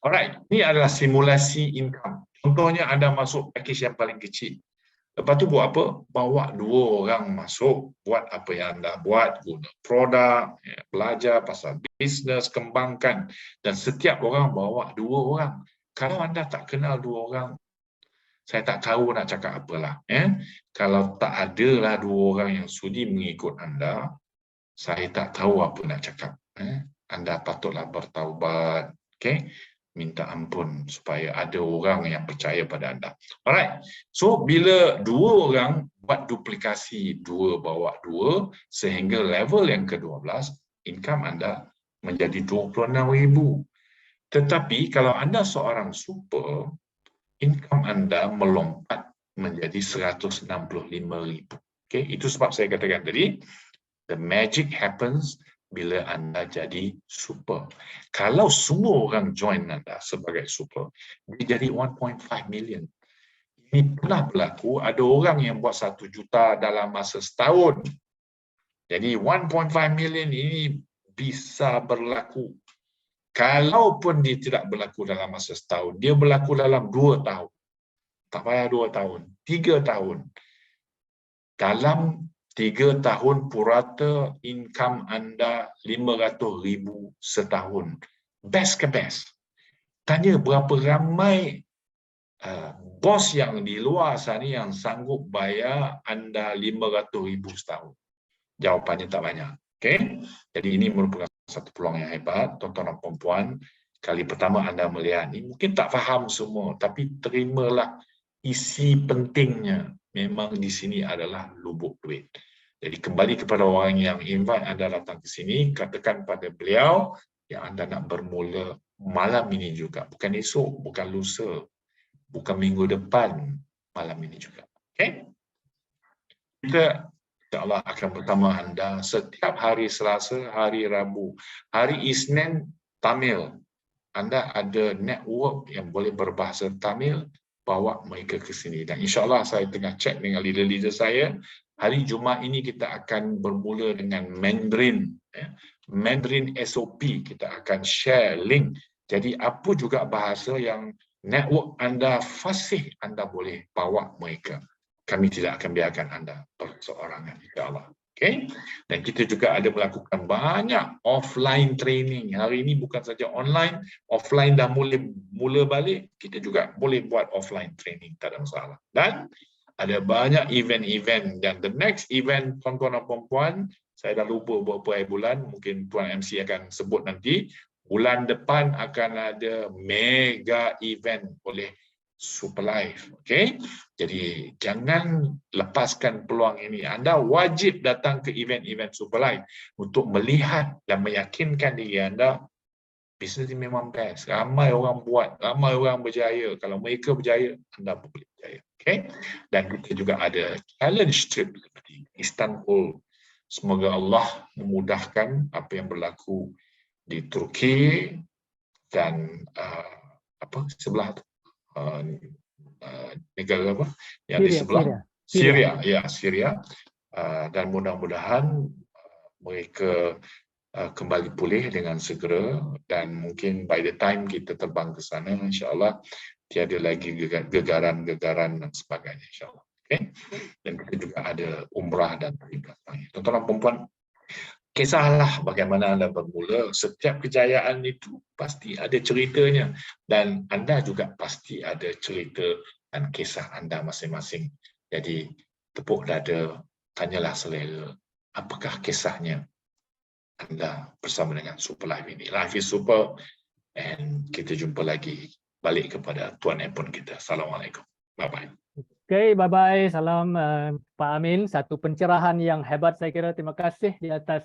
Alright, ini adalah simulasi income. Contohnya anda masuk package yang paling kecil. Lepas tu buat apa? Bawa dua orang masuk, buat apa yang anda buat, guna produk, belajar pasal bisnes, kembangkan. Dan setiap orang bawa dua orang. Kalau anda tak kenal dua orang, saya tak tahu nak cakap apalah. Kalau tak adalah dua orang yang sudi mengikut anda, saya tak tahu apa nak cakap. Anda patutlah bertaubat. Okay? Minta ampun supaya ada orang yang percaya pada anda. Alright, so bila dua orang buat duplikasi dua bawa dua sehingga level yang ke-12, income anda menjadi 26,000. Tetapi kalau anda seorang super, income anda melompat menjadi 165,000. Okay, itu sebab saya katakan tadi, the magic happens bila anda jadi super. Kalau semua orang join anda sebagai super, dia jadi 1.5 million. Ini pernah berlaku, ada orang yang buat 1 juta dalam masa setahun. Jadi 1.5 million ini bisa berlaku. Kalaupun dia tidak berlaku dalam masa setahun, dia berlaku dalam 2 tahun. Tak payah 2 tahun, 3 tahun. Dalam 3 tahun purata income anda 500,000 setahun. Best ke best. Tanya berapa ramai bos yang di luar sana yang sanggup bayar anda 500,000 setahun. Jawapannya tak banyak. Okay? Jadi ini merupakan satu peluang yang hebat. Tuan-tuan dan puan-puan, kali pertama anda melihat ini, mungkin tak faham semua, tapi terimalah isi pentingnya. Memang di sini adalah lubuk duit. Jadi kembali kepada orang yang invite anda datang ke sini, katakan pada beliau yang anda nak bermula malam ini juga. Bukan esok, bukan lusa, bukan minggu depan, malam ini juga. Okay? Kita insyaAllah akan bersama anda setiap hari Selasa, hari Rabu. Hari Isnin, Tamil. Anda ada network yang boleh berbahasa Tamil, bawa mereka ke sini. Dan insyaAllah saya tengah cek dengan leader-leader saya, hari Jumaat ini kita akan bermula dengan Mandarin. Mandarin SOP, kita akan share link. Jadi apa juga bahasa yang network anda fasih, anda boleh bawa mereka. Kami tidak akan biarkan anda berseorangan, insyaAllah. Okay? Dan kita juga ada melakukan banyak offline training. Hari ini bukan saja online, offline dah mula balik, kita juga boleh buat offline training, tak ada masalah. Dan ada banyak event-event, dan the next event tuan-tuan dan puan-puan, saya dah lupa berapa bulan, mungkin Tuan MC akan sebut nanti, bulan depan akan ada mega event oleh Superlife. Okay? Jadi jangan lepaskan peluang ini. Anda wajib datang ke event-event Superlife untuk melihat dan meyakinkan diri anda bisnes ini memang best. Ramai orang buat, ramai orang berjaya. Kalau mereka berjaya, anda pun boleh berjaya. Okay? Dan kita juga ada challenge trip seperti Istanbul. Semoga Allah memudahkan apa yang berlaku di Turki dan sebelah negara apa yang di sebelah Syria. Ya, Syria. Dan mudah-mudahan mereka kembali pulih dengan segera, dan mungkin by the time kita terbang ke sana, insya-Allah tiada lagi gegaran-gegaran dan sebagainya, insya-Allah. Okay? Dan kita juga ada umrah dan peribadatan. Tuan-tuan dan puan-puan, kisahlah bagaimana anda bermula. Setiap kejayaan itu pasti ada ceritanya, dan anda juga pasti ada cerita dan kisah anda masing-masing. Jadi tepuk dada, tanyalah selera, apakah kisahnya anda bersama dengan Superlife ini. Life is super, and kita jumpa lagi balik kepada Tuan Epon kita. Assalamualaikum. Bye-bye. Okay, bye-bye. Salam Pak Amin. Satu pencerahan yang hebat saya kira. Terima kasih di atas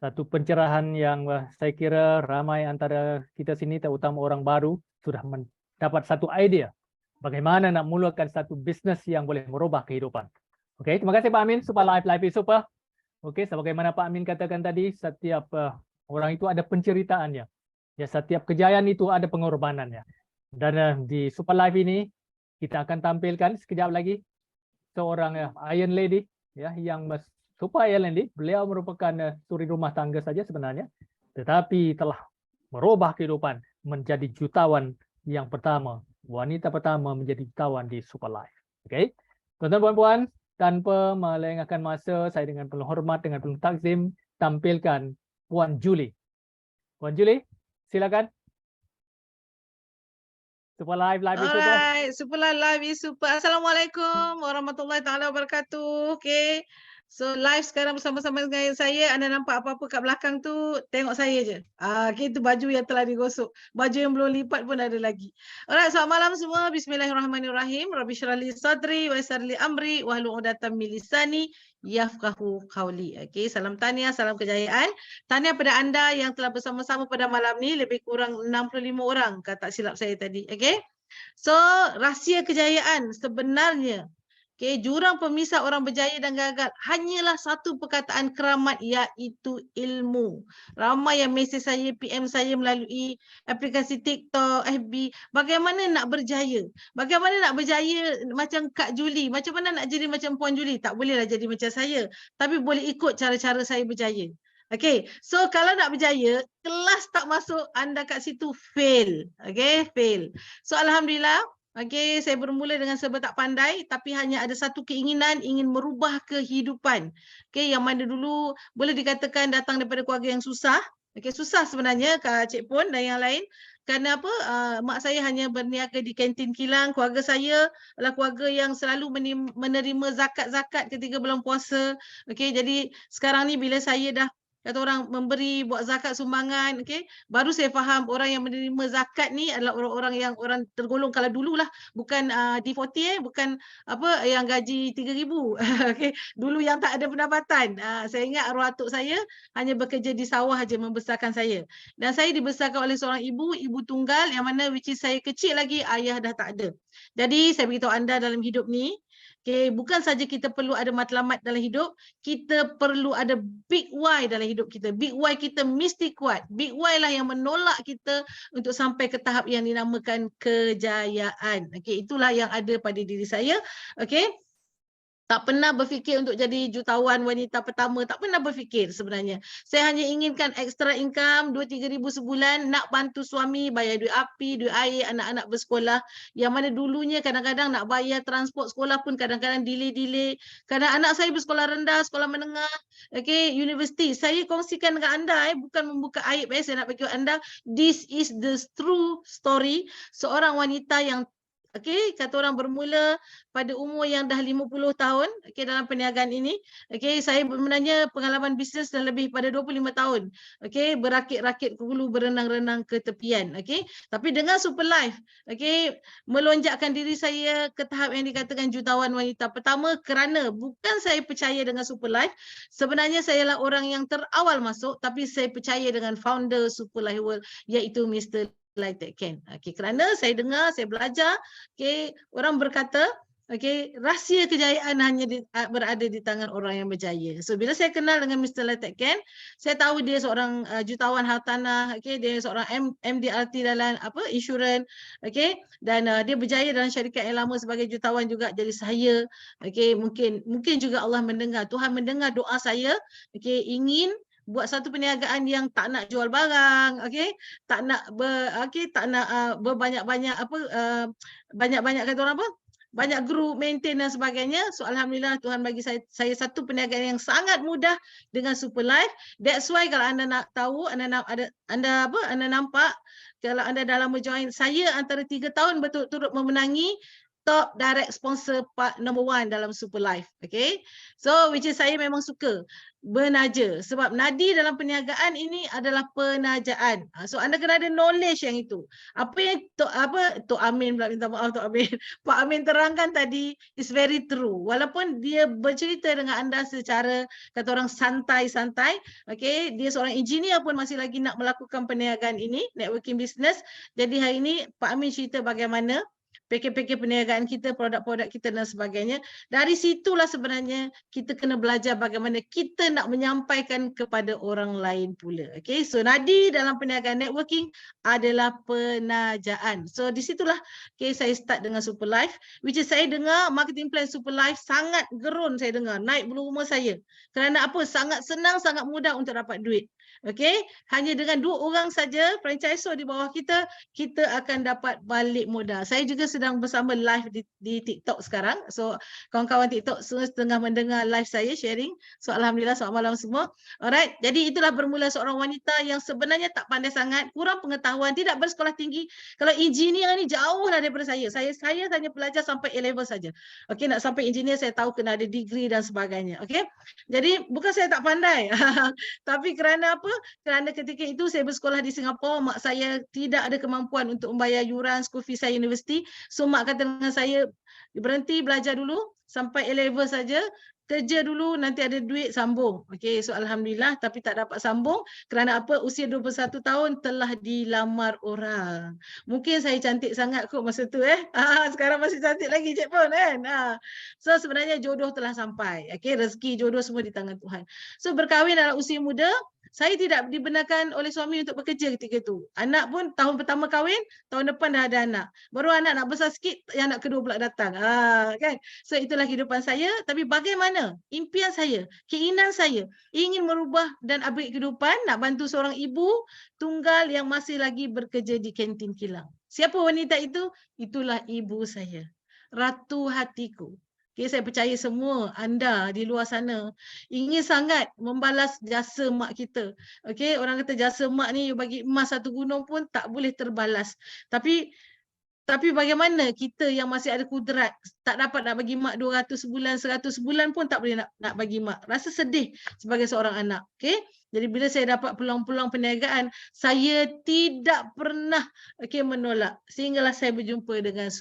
satu pencerahan yang saya kira ramai antara kita sini, terutama orang baru, sudah mendapat satu idea bagaimana nak mulakan satu bisnes yang boleh merubah kehidupan. Okay, terima kasih Pak Amin. Superlife, life is super. Okay, sebagaimana Pak Amin katakan tadi, setiap orang itu ada penceritaannya. Ya, setiap kejayaan itu ada pengorbanannya. Dan di Superlife ini kita akan tampilkan sekejap lagi seorang Iron Lady, ya, yang Super Iron Lady. Beliau merupakan suri rumah tangga saja sebenarnya, tetapi telah merubah kehidupan menjadi jutawan yang pertama, wanita pertama menjadi jutawan di Superlife. Oke, tuan-tuan puan-puan, tanpa melengahkan masa, saya dengan penuh hormat, dengan penuh takzim tampilkan Puan Julie. Puan Julie, silakan. Superlife, live is super. Alright, Superlife, live is super. Assalamualaikum warahmatullahi taala wabarakatuh. Okay. So live sekarang bersama-sama dengan saya. Anda nampak apa-apa kat belakang tu, tengok saya je. Okay, itu baju yang telah digosok. Baju yang belum lipat pun ada lagi. Alright, selamat malam semua. Bismillahirrahmanirrahim. Rabbi syrah li sadri wa yassir li amri wahlul 'uqdatam min lisani yafqahu qawli. Okay, salam tahniah, salam kejayaan. Tahniah pada anda yang telah bersama-sama pada malam ni, lebih kurang 65 orang, kata silap saya tadi. Okay. So, rahsia kejayaan sebenarnya, okay, jurang pemisah orang berjaya dan gagal hanyalah satu perkataan keramat, iaitu ilmu. Ramai yang mesej saya, PM saya melalui aplikasi TikTok, FB, bagaimana nak berjaya? Bagaimana nak berjaya macam Kak Julie? Macam mana nak jadi macam Puan Julie? Tak bolehlah jadi macam saya, tapi boleh ikut cara-cara saya berjaya. Okay, so kalau nak berjaya, kelas tak masuk, anda kat situ fail. Okay, fail. So alhamdulillah, okay, saya bermula dengan serba tak pandai, tapi hanya ada satu keinginan, ingin merubah kehidupan. Okay, yang mana dulu boleh dikatakan datang daripada keluarga yang susah. Okay, susah sebenarnya Kak Cik Pon dan yang lain. Kerana apa? Mak saya hanya berniaga di kantin kilang. Keluarga saya adalah keluarga yang selalu menerima zakat-zakat ketika bulan puasa. Okay, jadi sekarang ni bila saya dah kata orang memberi, buat zakat sumbangan, okay, baru saya faham orang yang menerima zakat ni adalah orang-orang yang orang tergolong, kalau dululah bukan D40, bukan apa yang gaji 3,000. Okay, dulu yang tak ada pendapatan. Saya ingat arwah atuk saya hanya bekerja di sawah aja membesarkan saya. Dan saya dibesarkan oleh seorang ibu tunggal, yang mana which is saya kecil lagi, ayah dah tak ada. Jadi saya beritahu anda dalam hidup ni, okay, bukan saja kita perlu ada matlamat dalam hidup, kita perlu ada big why dalam hidup kita. Big why kita mesti kuat. Big why lah yang menolak kita untuk sampai ke tahap yang dinamakan kejayaan. Okay, itulah yang ada pada diri saya. Okay. Tak pernah berfikir untuk jadi jutawan wanita pertama, tak pernah berfikir sebenarnya. Saya hanya inginkan extra income 2-3 ribu sebulan, nak bantu suami bayar duit api, duit air, anak-anak bersekolah. Yang mana dulunya kadang-kadang nak bayar transport sekolah pun kadang-kadang delay-delay. Kadang anak saya bersekolah rendah, sekolah menengah, okay, universiti. Saya kongsikan dengan anda, bukan membuka aib, saya nak bagi anda. This is the true story. Seorang wanita yang kata orang bermula pada umur yang dah 50 tahun dalam perniagaan ini. Saya sebenarnya pengalaman bisnes dah lebih pada 25 tahun. Berakit-rakit ke hulu, berenang-renang ke tepian. Tapi dengan Super Life, melonjakkan diri saya ke tahap yang dikatakan jutawan wanita pertama kerana bukan saya percaya dengan Super Life. Sebenarnya saya lah orang yang terawal masuk, tapi saya percaya dengan founder Super Life World, iaitu Mr. Lai-Teck Kheng. Kerana saya dengar, saya belajar, orang berkata, rahsia kejayaan hanya berada di tangan orang yang berjaya. So bila saya kenal dengan Mr. Lai-Teck Kheng, saya tahu dia seorang jutawan hartanah, dia seorang MDRT dalam insurans, dan dia berjaya dalam syarikat yang lama sebagai jutawan juga. Jadi saya, mungkin juga Allah mendengar, Tuhan mendengar doa saya, ingin buat satu perniagaan yang tak nak jual barang, tak nak berbanyak-banyak banyak-banyak kata orang banyak group maintain dan sebagainya. So alhamdulillah Tuhan bagi saya satu perniagaan yang sangat mudah dengan Super Life. That's why kalau anda nak tahu, anda nampak kalau anda dah lama join, saya antara 3 tahun berturut-turut memenangi top direct sponsor part number 1 dalam Super Life. So which is saya memang suka bernaja, sebab nadi dalam perniagaan ini adalah penajaan. So anda kena ada knowledge yang itu. Apa yang Tok Amin pula, minta maaf Tok Amin, Pak Amin terangkan tadi is very true. Walaupun dia bercerita dengan anda secara kata orang santai-santai, dia seorang engineer pun masih lagi nak melakukan perniagaan ini, networking business. Jadi hari ini Pak Amin cerita bagaimana pakej-pakej perniagaan kita, produk-produk kita dan sebagainya. Dari situlah sebenarnya kita kena belajar bagaimana kita nak menyampaikan kepada orang lain pula. So nadi dalam perniagaan networking adalah penajaan. So di situlah saya start dengan Super Life, which is saya dengar marketing plan Super Life sangat gerun, saya dengar naik bulu rumah saya. Kerana apa? Sangat senang, sangat mudah untuk dapat duit. Hanya dengan 2 orang saja franchisor di bawah kita, kita akan dapat balik modal. Saya juga sedang bersama live di TikTok sekarang. So kawan-kawan TikTok setengah mendengar live saya sharing. So alhamdulillah, selamat malam semua. Alright, jadi itulah bermula seorang wanita yang sebenarnya tak pandai sangat, kurang pengetahuan, tidak bersekolah tinggi. Kalau engineer ni jauhlah daripada saya. Saya hanya pelajar sampai A level saja. Nak sampai engineer saya tahu kena ada degree dan sebagainya. Jadi bukan saya tak pandai. Tapi kerana apa? Kerana ketika itu saya bersekolah di Singapura, mak saya tidak ada kemampuan untuk membayar yuran school fee saya universiti. So mak kata dengan saya, berhenti belajar dulu sampai A level saja, kerja dulu, nanti ada duit sambung. So alhamdulillah, tapi tak dapat sambung kerana apa? Usia 21 tahun telah dilamar orang. Mungkin saya cantik sangat kot masa tu sekarang masih cantik lagi cik pun kan. So sebenarnya jodoh telah sampai. Rezeki jodoh semua di tangan Tuhan. So berkahwin dalam usia muda, saya tidak dibenarkan oleh suami untuk bekerja ketika itu. Anak pun tahun pertama kahwin, tahun depan dah ada anak. Baru anak nak besar sikit, yang anak kedua pula datang. Kan? So itulah kehidupan saya. Tapi bagaimana? Impian saya, keinginan saya, ingin merubah dan upgrade kehidupan, nak bantu seorang ibu tunggal yang masih lagi bekerja di kantin kilang. Siapa wanita itu? Itulah ibu saya. Ratu hatiku. Saya percaya semua anda di luar sana ingin sangat membalas jasa mak kita. Orang kata jasa mak ni bagi emas 1 gunung pun tak boleh terbalas. Tapi bagaimana kita yang masih ada kudrat tak dapat nak bagi mak 200 sebulan, 100 sebulan pun tak boleh nak bagi mak. Rasa sedih sebagai seorang anak. Jadi bila saya dapat peluang-peluang perniagaan, saya tidak pernah menolak. Sehinggalah saya berjumpa dengan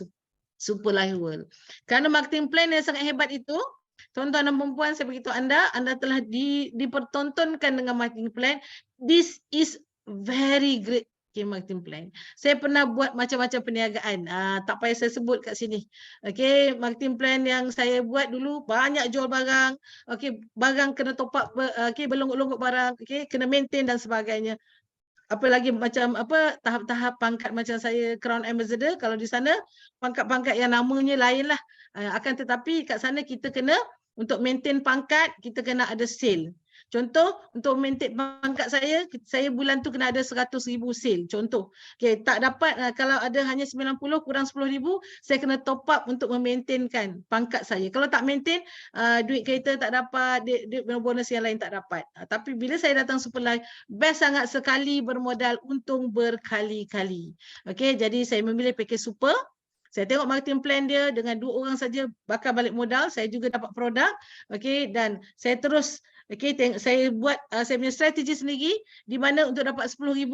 Super Life World. Kerana marketing plan yang sangat hebat itu, tuan-tuan dan perempuan, saya beritahu anda telah dipertontonkan dengan marketing plan. This is very great marketing plan. Saya pernah buat macam-macam perniagaan. Tak payah saya sebut kat sini. Marketing plan yang saya buat dulu, banyak jual barang. Barang kena top up, berlonggok-longgok barang, kena maintain dan sebagainya. Apalagi macam tahap-tahap pangkat macam saya Crown Ambassador, kalau di sana pangkat-pangkat yang namanya lain lah. Akan tetapi kat sana kita kena untuk maintain pangkat kita kena ada sale. Contoh, untuk maintain pangkat saya bulan tu kena ada 100,000 sale. Contoh. Okay, tak dapat kalau ada hanya 90 kurang 10,000, saya kena top up untuk memaintainkan pangkat saya. Kalau tak maintain, duit kereta tak dapat, duit bonus yang lain tak dapat. Tapi bila saya datang Superlife, best sangat sekali bermodal, untung berkali-kali. Okay, jadi saya memilih package super. Saya tengok marketing plan dia, dengan 2 orang saja bakal balik modal, saya juga dapat produk. Okay, dan saya terus saya buat saya punya strategi sendiri, di mana untuk dapat 10,000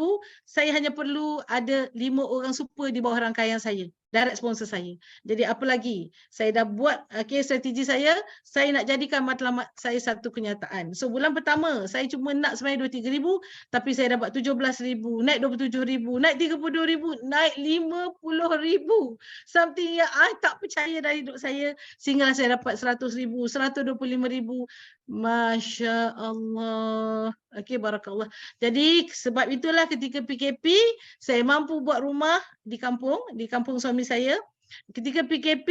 saya hanya perlu ada 5 orang super di bawah rangkaian saya, direct sponsor saya. Jadi apa lagi? Saya dah buat strategi saya nak jadikan matlamat saya satu kenyataan. So bulan pertama saya cuma nak sebenarnya 23,000, tapi saya dapat 17,000, naik 27,000, naik 32,000, naik 50,000. Something yang I tak percaya dari hidup saya, sehinggalah saya dapat 100,000, 125,000. Masya Allah. Okey, barakallah. Jadi sebab itulah ketika PKP saya mampu buat rumah di kampung suami saya. Ketika PKP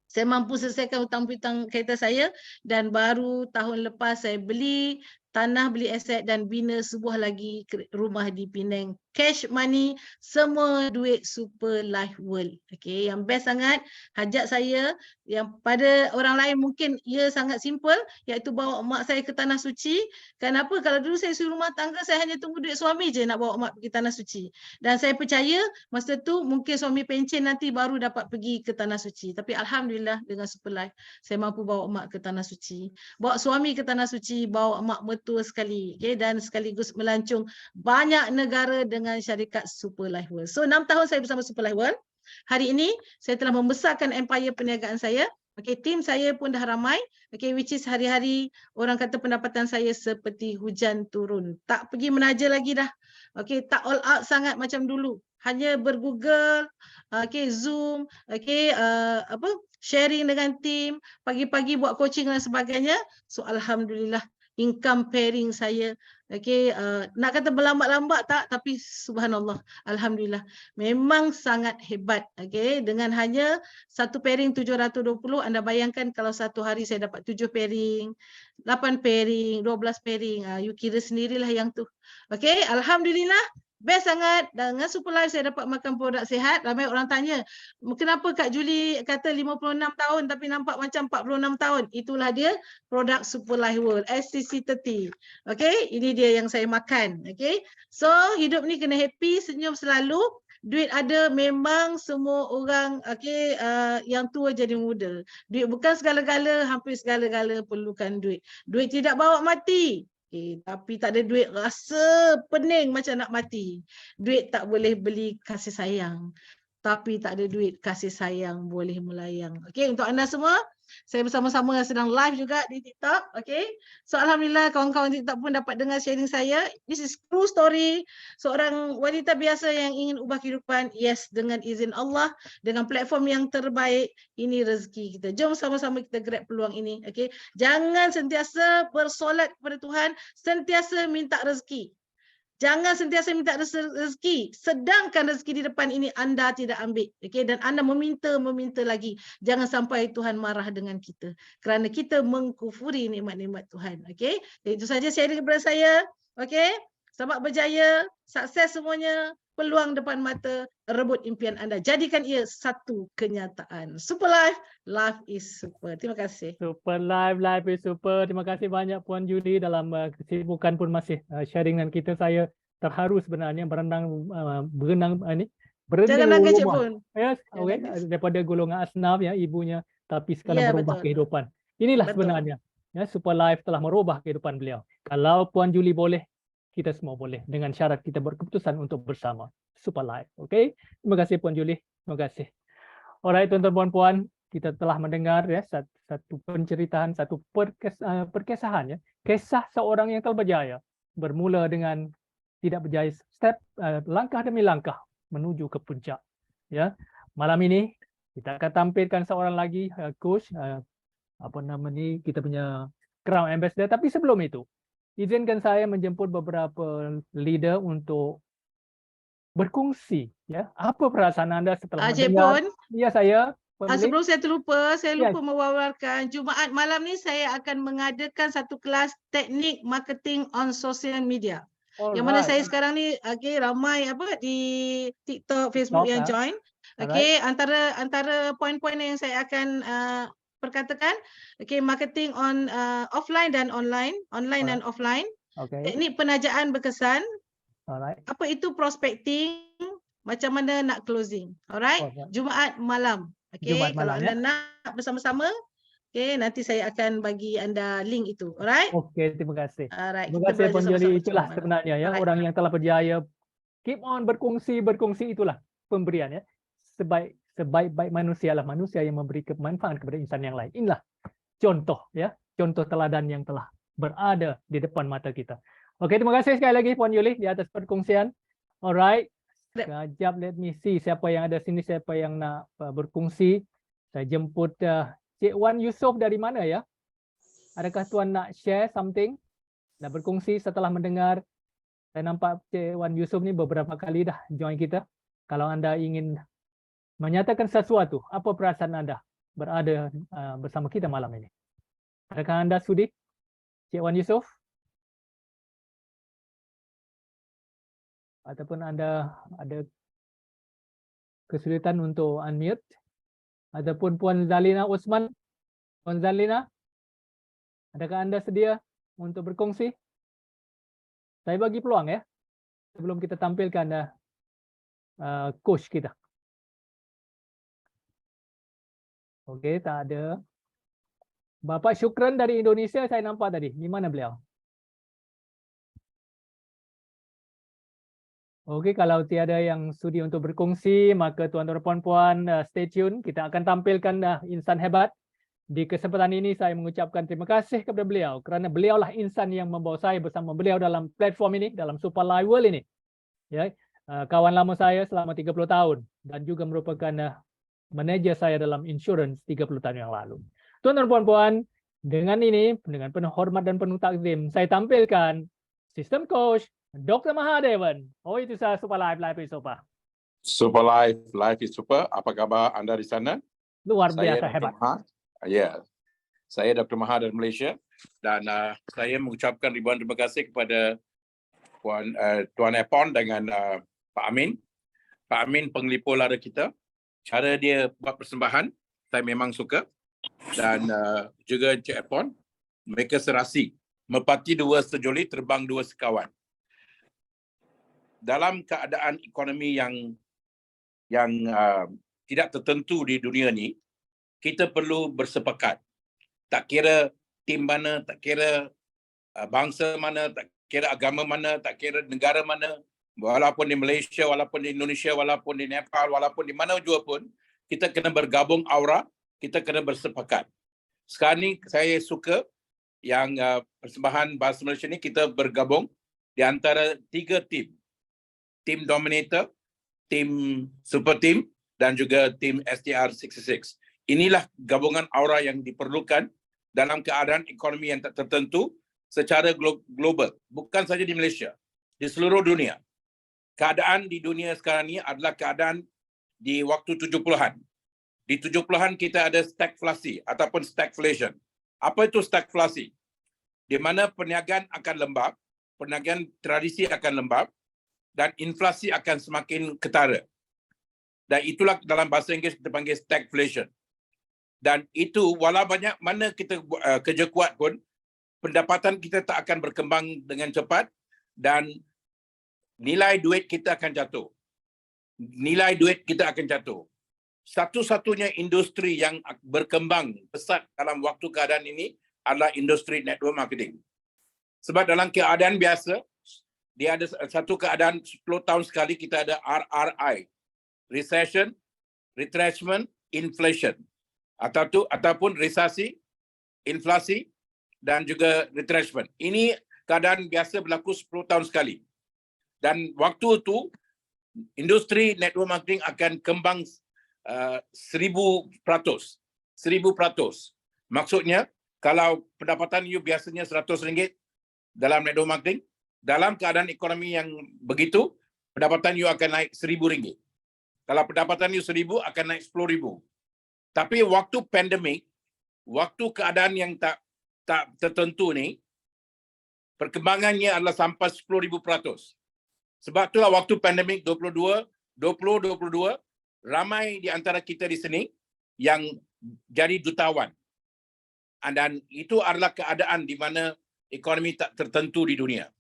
saya mampu selesaikan hutang-hutang kereta saya, dan baru tahun lepas saya beli tanah, beli aset dan bina sebuah lagi rumah di Penang. Cash money, semua duit Superlife World. Okay, yang best sangat, hajat saya yang pada orang lain mungkin ia sangat simple, iaitu bawa mak saya ke Tanah Suci. Kenapa? Kalau dulu saya suruh rumah tangga, saya hanya tunggu duit suami je nak bawa mak pergi Tanah Suci. Dan saya percaya masa tu mungkin suami pencen nanti baru dapat pergi ke Tanah Suci. Tapi Alhamdulillah dengan Superlife, saya mampu bawa mak ke Tanah Suci. Bawa suami ke Tanah Suci, bawa mak mertua sekali. Okay? Dan sekaligus melancung banyak negara dengan syarikat Superlife World. So 6 tahun saya bersama Superlife World. Hari ini saya telah membesarkan empire perniagaan saya. Okay, tim saya pun dah ramai. Okay, which is hari-hari orang kata pendapatan saya seperti hujan turun. Tak pergi menaja lagi dah. Okay, tak all out sangat macam dulu. Hanya bergoogle, okay, Zoom, okay, sharing dengan tim, pagi-pagi buat coaching dan sebagainya. So alhamdulillah, income pairing saya, okay, nak kata berlambat-lambat tak, tapi subhanallah, alhamdulillah, memang sangat hebat. Okay, dengan hanya satu pairing 720, anda bayangkan kalau satu hari saya dapat 7 pairing, 8 pairing, 12 pairing, you kira sendirilah yang tu. Okay, alhamdulillah, best sangat. Dengan Superlife saya dapat makan produk sihat. Ramai orang tanya, kenapa Kak Julie kata 56 tahun tapi nampak macam 46 tahun? Itulah dia produk Superlife World SCC30. Okay, ini dia yang saya makan. Okay, so hidup ni kena happy, senyum selalu. Duit ada, memang semua orang yang tua jadi muda. Duit bukan segala-gala, hampir segala-gala perlukan duit. Duit tidak bawa mati. Tapi tak ada duit rasa pening macam nak mati. Duit tak boleh beli kasih sayang. Tapi tak ada duit, kasih sayang boleh melayang. Okay, untuk anda semua, saya bersama-sama sedang live juga di TikTok. Okay, so alhamdulillah kawan-kawan TikTok pun dapat dengar sharing saya. This is true story. Seorang wanita biasa yang ingin ubah kehidupan. Yes, dengan izin Allah, dengan platform yang terbaik, ini rezeki kita. Jom sama-sama kita grab peluang ini. Okay, jangan sentiasa bersolat kepada Tuhan, sentiasa minta rezeki. Jangan sentiasa minta rezeki, sedangkan rezeki di depan ini anda tidak ambil. Okay? Dan anda meminta lagi. Jangan sampai Tuhan marah dengan kita, kerana kita mengkufuri nikmat-nikmat Tuhan. Okay? Jadi itu saja sharing kepada saya. Okay? Selamat berjaya, sukses semuanya. Peluang depan mata, rebut impian anda. Jadikan ia satu kenyataan. Superlife, life is super. Terima kasih. Superlife, life is super. Terima kasih banyak Puan Julie, dalam kesibukan pun masih sharing dengan kita. Saya terharu sebenarnya berenang Jangan kecil pun. Yes, okay. Daripada golongan asnaf ya ibunya, tapi sekarang merubah kehidupan. Inilah sebenarnya ya, Superlife telah merubah kehidupan beliau. Kalau Puan Julie boleh, kita semua boleh, dengan syarat kita berkeputusan untuk bersama. Superlife. Okay? Terima kasih Puan Julie. Terima kasih. Alright, tuan-tuan puan-puan, kita telah mendengar ya satu penceritaan, satu perkesahan ya. Kisah seorang yang telah berjaya, bermula dengan tidak berjaya, langkah demi langkah menuju ke puncak. Ya. Malam ini kita akan tampilkan seorang lagi coach, kita punya Crown Ambassador. Tapi sebelum itu, izinkan saya menjemput beberapa leader untuk berkongsi ya, apa perasaan anda setelah mendengar. Ya, saya Puan Yuli? Sebelum saya terlupa, saya Yes. lupa mewawarkan Jumaat malam ni saya akan mengadakan satu kelas teknik marketing on social media. Yang mana saya sekarang ni ramai di TikTok, Facebook yang join. Antara poin-poin yang saya akan perkatakan, marketing on offline dan online dan offline. Teknik penajaan berkesan. Apa itu prospecting, macam mana nak closing. Alright? Jumaat malam. Jumaat Kalau malam, anda nak bersama-sama, nanti saya akan bagi anda link itu. Alright? Okey, terima kasih. Alright, Terima kita kasih belajar Puan Yuli. sama-sama Itulah Jumaat malam. sebenarnya ya, Alright. orang yang telah berjaya keep on berkongsi itulah pemberian ya. Sebaik-baik manusia lah manusia yang memberi manfaat kepada insan yang lain. Inilah contoh ya, contoh teladan yang telah berada di depan mata kita. Okey, terima kasih sekali lagi Puan Yuli di atas perkongsian. Alright. Sekejap, let me see siapa yang ada sini, siapa yang nak berkongsi. Saya jemput Cik Wan Yusof dari mana ya? Adakah Tuan nak share something? Nak berkongsi setelah mendengar. Saya nampak Cik Wan Yusof ni beberapa kali dah join kita. Kalau anda ingin menyatakan sesuatu, apa perasaan anda berada bersama kita malam ini? Adakah anda sudi? Cik Wan Yusof? Ataupun anda ada kesulitan untuk unmute? Ataupun Puan Zalina Osman? Puan Zalina? Adakah anda sedia untuk berkongsi? Saya bagi peluang ya, sebelum kita tampilkan coach kita. Okey, tak ada. Bapak Syukran dari Indonesia saya nampak tadi. Di mana beliau? Okey, kalau tiada yang sudi untuk berkongsi, maka tuan-tuan dan puan-puan stay tune. Kita akan tampilkan insan hebat. Di kesempatan ini saya mengucapkan terima kasih kepada beliau kerana beliaulah insan yang membawa saya bersama beliau dalam platform ini, dalam Super Live World ini. Ya, kawan lama saya selama 30 tahun dan juga merupakan manager saya dalam insurans 30 tahun yang lalu. Tuan-tuan dan puan-puan, dengan ini, dengan penuh hormat dan penuh takzim, saya tampilkan System Coach Dr. Mahadevan. Oh, itu saya Super Live is Super. Super Live is Super. Apa khabar anda di sana? Luar biasa hebat. Ya, saya Dr. Maha dari Malaysia dan saya mengucapkan ribuan terima kasih kepada Tuan Epon dengan Pak Amin. Pak Amin penglipur lara kita. Cara dia buat persembahan, saya memang suka. Dan juga Encik Epon, mereka serasi. Merpati dua sejoli, terbang dua sekawan. Dalam keadaan ekonomi yang tidak tertentu di dunia ni, kita perlu bersepakat. Tak kira tim mana, tak kira bangsa mana, tak kira agama mana, tak kira negara mana, walaupun di Malaysia, walaupun di Indonesia, walaupun di Nepal, walaupun di mana jua pun, kita kena bergabung aura, kita kena bersepakat. Sekarang ni saya suka yang persembahan Bahasa Malaysia ni kita bergabung di antara 3 tim. Tim Dominator, tim Super Team dan juga tim STR66. Inilah gabungan aura yang diperlukan dalam keadaan ekonomi yang tak tertentu secara global. Bukan saja di Malaysia, di seluruh dunia. Keadaan di dunia sekarang ini adalah keadaan di waktu 70-an. Di 70-an kita ada stagflasi ataupun stagflation. Apa itu stagflasi? Di mana perniagaan akan lembab, perniagaan tradisi akan lembab, dan inflasi akan semakin ketara. Dan itulah dalam bahasa Inggeris kita panggil stagflation. Dan itu walau banyak mana kita kerja kuat pun, pendapatan kita tak akan berkembang dengan cepat dan nilai duit kita akan jatuh. Nilai duit kita akan jatuh. Satu-satunya industri yang berkembang pesat dalam waktu keadaan ini adalah industri network marketing. Sebab dalam keadaan biasa, dia ada satu keadaan 10 tahun sekali kita ada RRI. Recession, retrenchment, inflation. Ataupun resesi, inflasi dan juga retrenchment. Ini keadaan biasa berlaku 10 tahun sekali. Dan waktu itu industri network marketing akan kembang 1000%. 1000%. Maksudnya kalau pendapatan you biasanya RM100 dalam network marketing, dalam keadaan ekonomi yang begitu, pendapatan you akan naik RM1000. Kalau pendapatan you RM1000 akan naik RM10,000. Tapi waktu pandemik, waktu keadaan yang tak tertentu ni, perkembangannya adalah sampai 10,000%. Sebab itulah waktu pandemik 2022, ramai di antara kita di sini yang jadi jutawan. Dan itu adalah keadaan di mana ekonomi tak tertentu di dunia.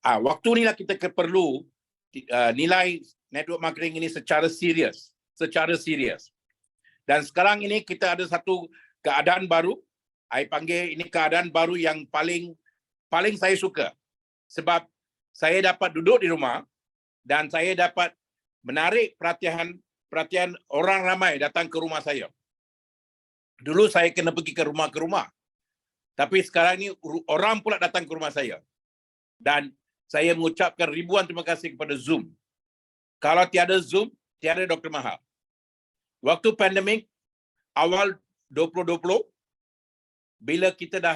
Waktu inilah kita perlu nilai network marketing ini secara serius. Dan sekarang ini kita ada satu keadaan baru. Saya panggil ini keadaan baru yang paling saya suka. Sebab saya dapat duduk di rumah dan saya dapat menarik perhatian orang ramai datang ke rumah saya. Dulu saya kena pergi ke rumah. Tapi sekarang ini orang pula datang ke rumah saya. Dan saya mengucapkan ribuan terima kasih kepada Zoom. Kalau tiada Zoom, tiada Dr. Mahal. Waktu pandemik awal 2020, bila kita dah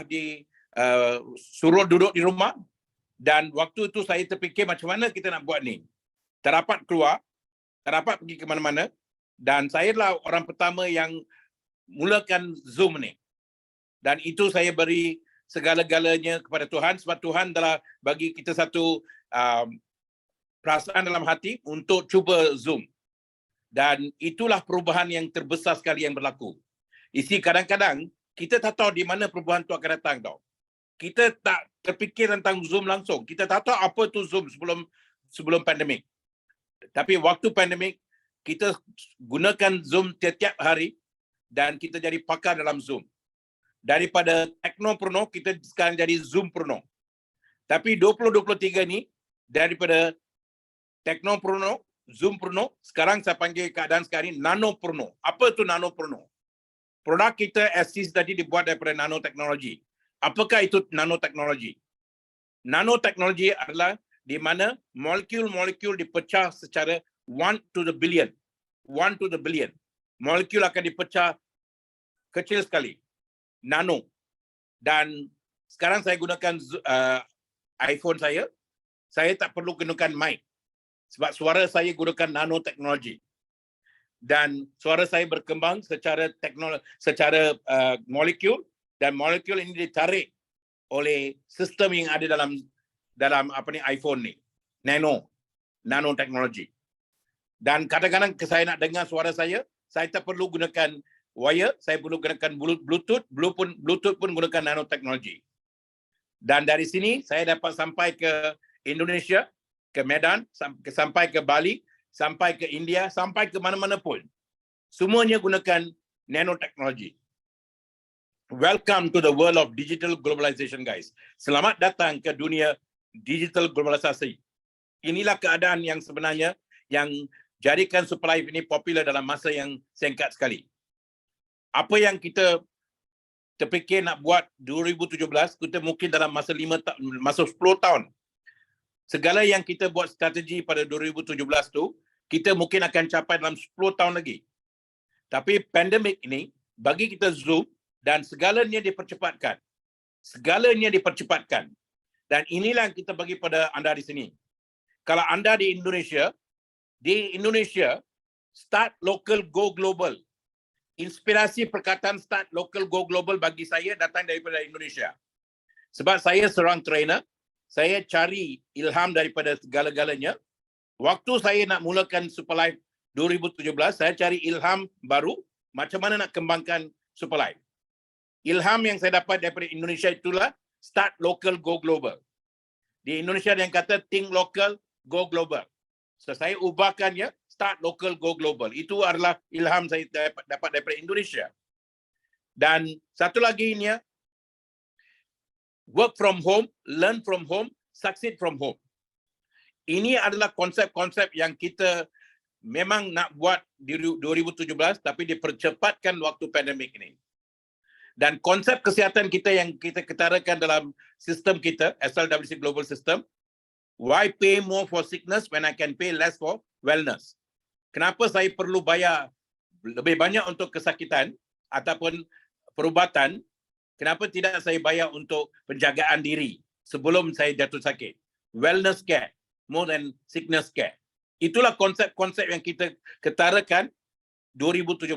suruh duduk di rumah, dan waktu itu saya terfikir macam mana kita nak buat ni. Tak dapat keluar, tak dapat pergi ke mana-mana, dan saya adalah orang pertama yang mulakan Zoom ni. Dan itu saya beri segala-galanya kepada Tuhan, sebab Tuhan telah bagi kita satu perasaan dalam hati untuk cuba Zoom. Dan itulah perubahan yang terbesar sekali yang berlaku. Kadang-kadang kita tak tahu di mana perubahan itu akan datang tau. Kita tak terfikir tentang Zoom langsung. Kita tak tahu apa tu Zoom sebelum pandemik. Tapi waktu pandemik, kita gunakan Zoom tiap-tiap hari dan kita jadi pakar dalam Zoom. Daripada teknoprono, kita sekarang jadi Zoomprono. Tapi 2023 ni, daripada teknoprono, Zoomprono, sekarang saya panggil keadaan sekarang ini nanoprono. Apa tu nanoprono? Produk kita Assist tadi dibuat daripada nanoteknologi. Apakah itu nanoteknologi? Nanoteknologi adalah di mana molekul-molekul dipecah secara 1 to the billion. 1 to the billion. Molekul akan dipecah kecil sekali. Nano. Dan sekarang saya gunakan iPhone saya tak perlu gunakan mic. Sebab suara saya gunakan nanoteknologi. Dan suara saya berkembang secara molekul, dan molekul ini ditarik oleh sistem yang ada dalam iPhone ni. Nanoteknologi. Dan kadang-kadang saya nak dengar suara saya tak perlu gunakan wire, saya perlu gunakan Bluetooth pun gunakan nanoteknologi. Dan dari sini saya dapat sampai ke Indonesia, ke Medan, sampai ke Bali, sampai ke India, sampai ke mana-mana pun. Semuanya gunakan nanoteknologi. Welcome to the world of digital globalization, guys. Selamat datang ke dunia digital globalisasi. Inilah keadaan yang sebenarnya yang jadikan Superlife ini popular dalam masa yang singkat sekali. Apa yang kita terfikir nak buat 2017, kita mungkin dalam masa 10 tahun. Segala yang kita buat strategi pada 2017 tu, kita mungkin akan capai dalam 10 tahun lagi. Tapi pandemik ini bagi kita Zoom dan segalanya dipercepatkan. Dan inilah yang kita bagi pada anda di sini. Kalau anda di Indonesia, start local, go global. Inspirasi perkataan start local, go global bagi saya datang daripada Indonesia. Sebab saya seorang trainer, saya cari ilham daripada segala-galanya. Waktu saya nak mulakan Superlife 2017, saya cari ilham baru macam mana nak kembangkan Superlife. Ilham yang saya dapat daripada Indonesia itulah start local, go global. Di Indonesia yang kata think local, go global. So saya ubahkannya start local, go global. Itu adalah ilham saya dapat daripada Indonesia. Dan satu lagi ini, work from home, learn from home, succeed from home. Ini adalah konsep-konsep yang kita memang nak buat di 2017 tapi dipercepatkan waktu pandemik ini. Dan konsep kesihatan kita yang kita ketarakan dalam sistem kita, SLWC Global System, why pay more for sickness when I can pay less for wellness? Kenapa saya perlu bayar lebih banyak untuk kesakitan ataupun perubatan? Kenapa tidak saya bayar untuk penjagaan diri sebelum saya jatuh sakit? Wellness care, more than sickness care. Itulah konsep-konsep yang kita ketarakan 2017.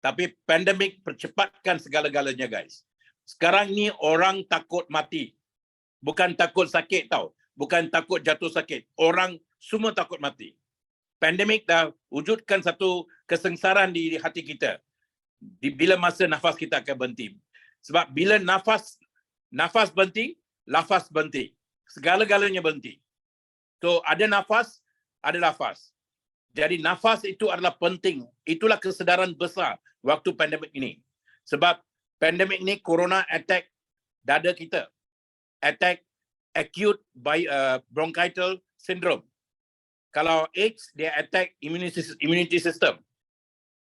Tapi pandemik percepatkan segala-galanya, guys. Sekarang ni orang takut mati. Bukan takut sakit tau. Bukan takut jatuh sakit. Orang semua takut mati. Pandemik dah wujudkan satu kesengsaraan di hati kita. Bila masa nafas kita akan berhenti. Sebab bila nafas berhenti, lafaz berhenti. Segala-galanya berhenti. So ada nafas, ada lafaz. Jadi nafas itu adalah penting. Itulah kesedaran besar waktu pandemik ini. Sebab pandemik ini corona attack dada kita. Attack acute bronchial syndrome. Kalau AIDS, dia attack immunity system.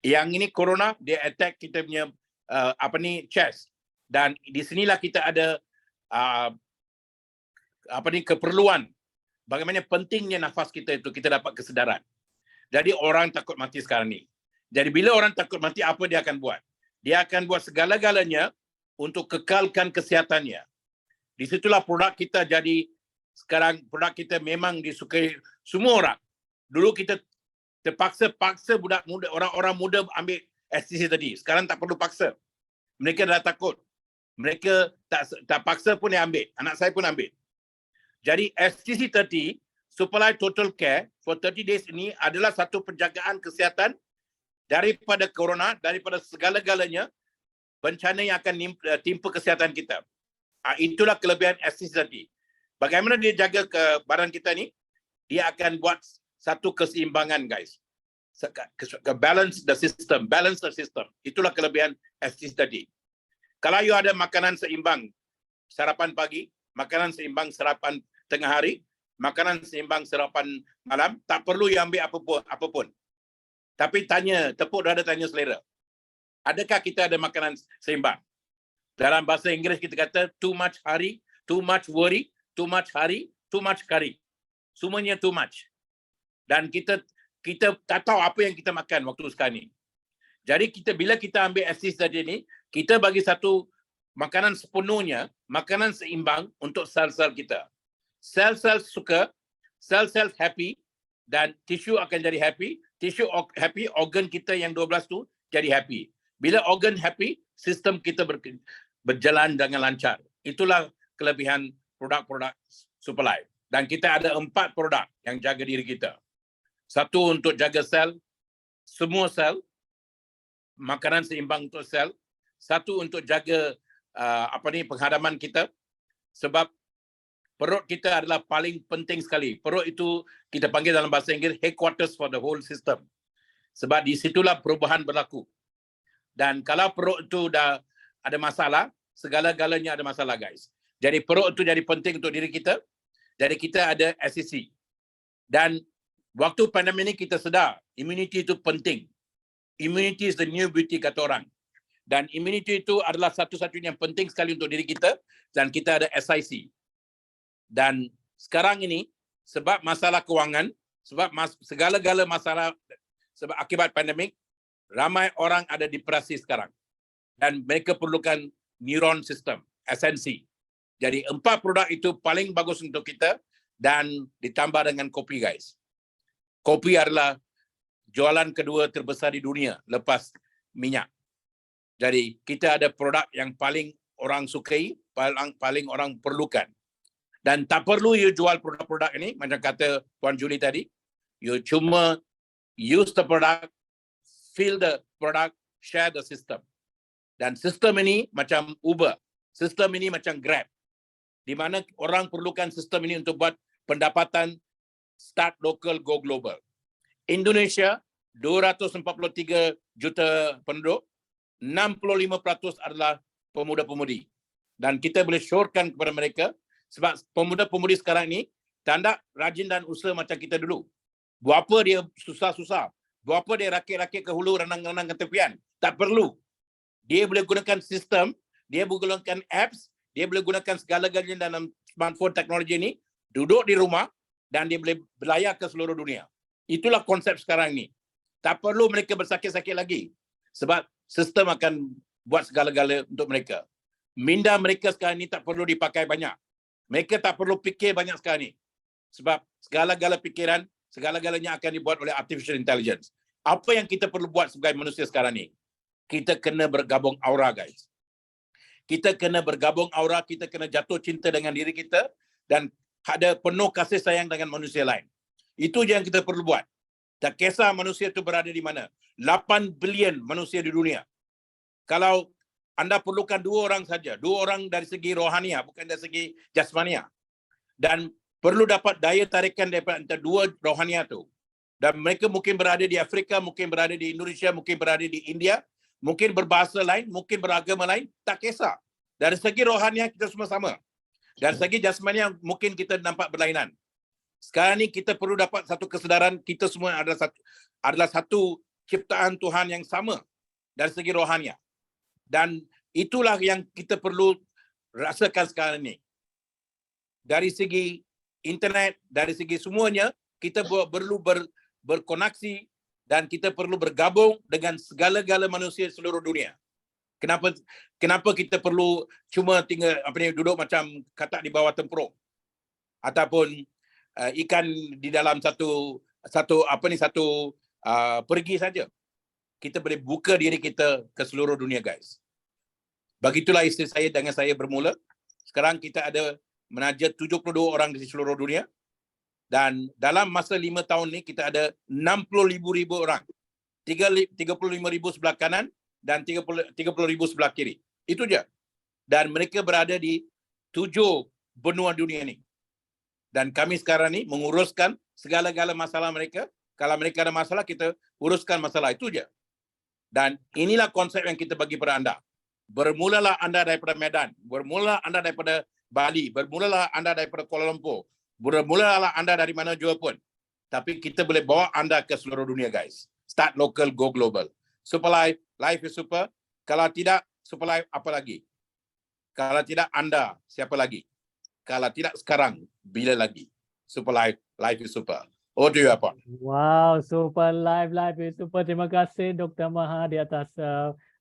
Yang ini corona, dia attack kita punya chest. Dan di sinilah kita ada keperluan. Bagaimana pentingnya nafas kita itu, kita dapat kesedaran. Jadi orang takut mati sekarang ni. Jadi bila orang takut mati, apa dia akan buat? Dia akan buat segala-galanya untuk kekalkan kesihatannya. Di situlah produk kita jadi, sekarang produk kita memang disukai semua orang. Dulu kita terpaksa budak muda, orang-orang muda ambil STC tadi. Sekarang tak perlu paksa. Mereka dah takut. Mereka tak paksa pun dia ambil. Anak saya pun ambil. Jadi STC 30, Supply Total Care for 30 days ini adalah satu penjagaan kesihatan daripada corona, daripada segala-galanya bencana yang akan timpa kesihatan kita. Itulah kelebihan STC 30. Bagaimana dia jaga ke badan kita ni? Dia akan buat satu keseimbangan, guys. Balance the system. Itulah kelebihan STC tadi. Kalau you ada makanan seimbang sarapan pagi, makanan seimbang sarapan tengah hari, makanan seimbang sarapan malam, tak perlu you ambil apapun. Tapi tepuk dada, tanya selera. Adakah kita ada makanan seimbang? Dalam bahasa Inggeris kita kata too much hari, too much worry, too much hari, too much curry. Semuanya too much. Dan kita tak tahu apa yang kita makan waktu sekarang ni. Jadi bila kita ambil STC tadi ni, kita bagi satu makanan sepenuhnya, makanan seimbang untuk sel-sel kita. Sel-sel suka, sel-sel happy, dan tisu akan jadi happy. Tisu happy, organ kita yang 12 tu jadi happy. Bila organ happy, sistem kita berjalan dengan lancar. Itulah kelebihan produk-produk Superlife. Dan kita ada 4 produk yang jaga diri kita. Satu untuk jaga sel, semua sel, makanan seimbang untuk sel. Satu untuk jaga penghadaman kita. Sebab perut kita adalah paling penting sekali. Perut itu kita panggil dalam bahasa Inggeris headquarters for the whole system. Sebab di situlah perubahan berlaku. Dan kalau perut itu dah ada masalah, segala-galanya ada masalah, guys. Jadi perut itu jadi penting untuk diri kita. Jadi kita ada SCC. Dan waktu pandemik ini kita sedar immunity itu penting. Immunity is the new beauty, kata orang. Dan immunity itu adalah satu-satunya yang penting sekali untuk diri kita. Dan kita ada SIC. Dan sekarang ini, sebab masalah kewangan, sebab segala-gala masalah sebab akibat pandemik, ramai orang ada depresi sekarang. Dan mereka perlukan neuron system, SNC. Jadi 4 produk itu paling bagus untuk kita dan ditambah dengan kopi, guys. Kopi adalah jualan kedua terbesar di dunia lepas minyak. Jadi kita ada produk yang paling orang sukai, paling orang perlukan. Dan tak perlu you jual produk-produk ini, macam kata Puan Julie tadi. You cuma use the product, feel the product, share the system. Dan sistem ini macam Uber. Sistem ini macam Grab. Di mana orang perlukan sistem ini untuk buat pendapatan start local, go global. Indonesia, 243 juta penduduk, 65% adalah pemuda-pemudi. Dan kita boleh syorkan kepada mereka, sebab pemuda-pemudi sekarang ni tak rajin dan usaha macam kita dulu. Buat apa dia susah-susah? Buat apa dia rakit-rakit ke hulu, renang-renang ke tepian? Tak perlu. Dia boleh gunakan sistem, dia boleh gunakan apps, dia boleh gunakan segala-galanya dalam smartphone teknologi ini, duduk di rumah dan dia boleh berlayar ke seluruh dunia. Itulah konsep sekarang ni. Tak perlu mereka bersakit-sakit lagi. Sebab sistem akan buat segala-gala untuk mereka. Minda mereka sekarang ni tak perlu dipakai banyak. Mereka tak perlu fikir banyak sekarang ni. Sebab segala-gala fikiran, segala-galanya akan dibuat oleh artificial intelligence. Apa yang kita perlu buat sebagai manusia sekarang ni? kita kena bergabung aura, guys. Kita kena bergabung aura, kita kena jatuh cinta dengan diri kita dan ada penuh kasih sayang dengan manusia lain. Itu je yang kita perlu buat. Tak kisah manusia itu berada di mana. 8 bilion manusia di dunia. Kalau anda perlukan 2 orang saja, 2 orang dari segi rohania, bukan dari segi jasmania. Dan perlu dapat daya tarikan daripada antara 2 rohania itu. Dan mereka mungkin berada di Afrika, mungkin berada di Indonesia, mungkin berada di India, mungkin berbahasa lain, mungkin beragama lain, tak kisah. Dari segi rohania kita semua sama. Dari segi jasmania mungkin kita nampak berlainan. Sekarang ni kita perlu dapat satu kesedaran kita semua adalah satu ciptaan Tuhan yang sama dari segi rohania. Dan itulah yang kita perlu rasakan sekarang ni. Dari segi internet, dari segi semuanya, kita perlu berkoneksi dan kita perlu bergabung dengan segala-gala manusia seluruh dunia. Kenapa kita perlu cuma tinggal duduk macam katak di bawah tempurung ataupun ikan di dalam satu pergi saja. Kita boleh buka diri kita ke seluruh dunia, guys. Begitulah isteri saya dengan saya bermula. Sekarang kita ada menaja 72 orang di seluruh dunia. Dan dalam masa 5 tahun ni kita ada 60,000 orang. 35,000 sebelah kanan dan 30,000 sebelah kiri. Itu je. Dan mereka berada di 7 benua dunia ni. Dan kami sekarang ni menguruskan segala-gala masalah mereka. Kalau mereka ada masalah, kita uruskan masalah. Itu je. Dan inilah konsep yang kita bagi pada anda. Bermulalah anda daripada Medan. Bermulalah anda daripada Bali. Bermulalah anda daripada Kuala Lumpur. Bermulalah anda dari mana jua pun. Tapi kita boleh bawa anda ke seluruh dunia, guys. Start local, go global. Super Life, life is super. Kalau tidak, Super Life apa lagi? Kalau tidak anda, siapa lagi? Kalau tidak sekarang, bila lagi? Super Life, life is super. Over to you, Apon. Wow, Super Life, life is super. Terima kasih Dr. Maha di atas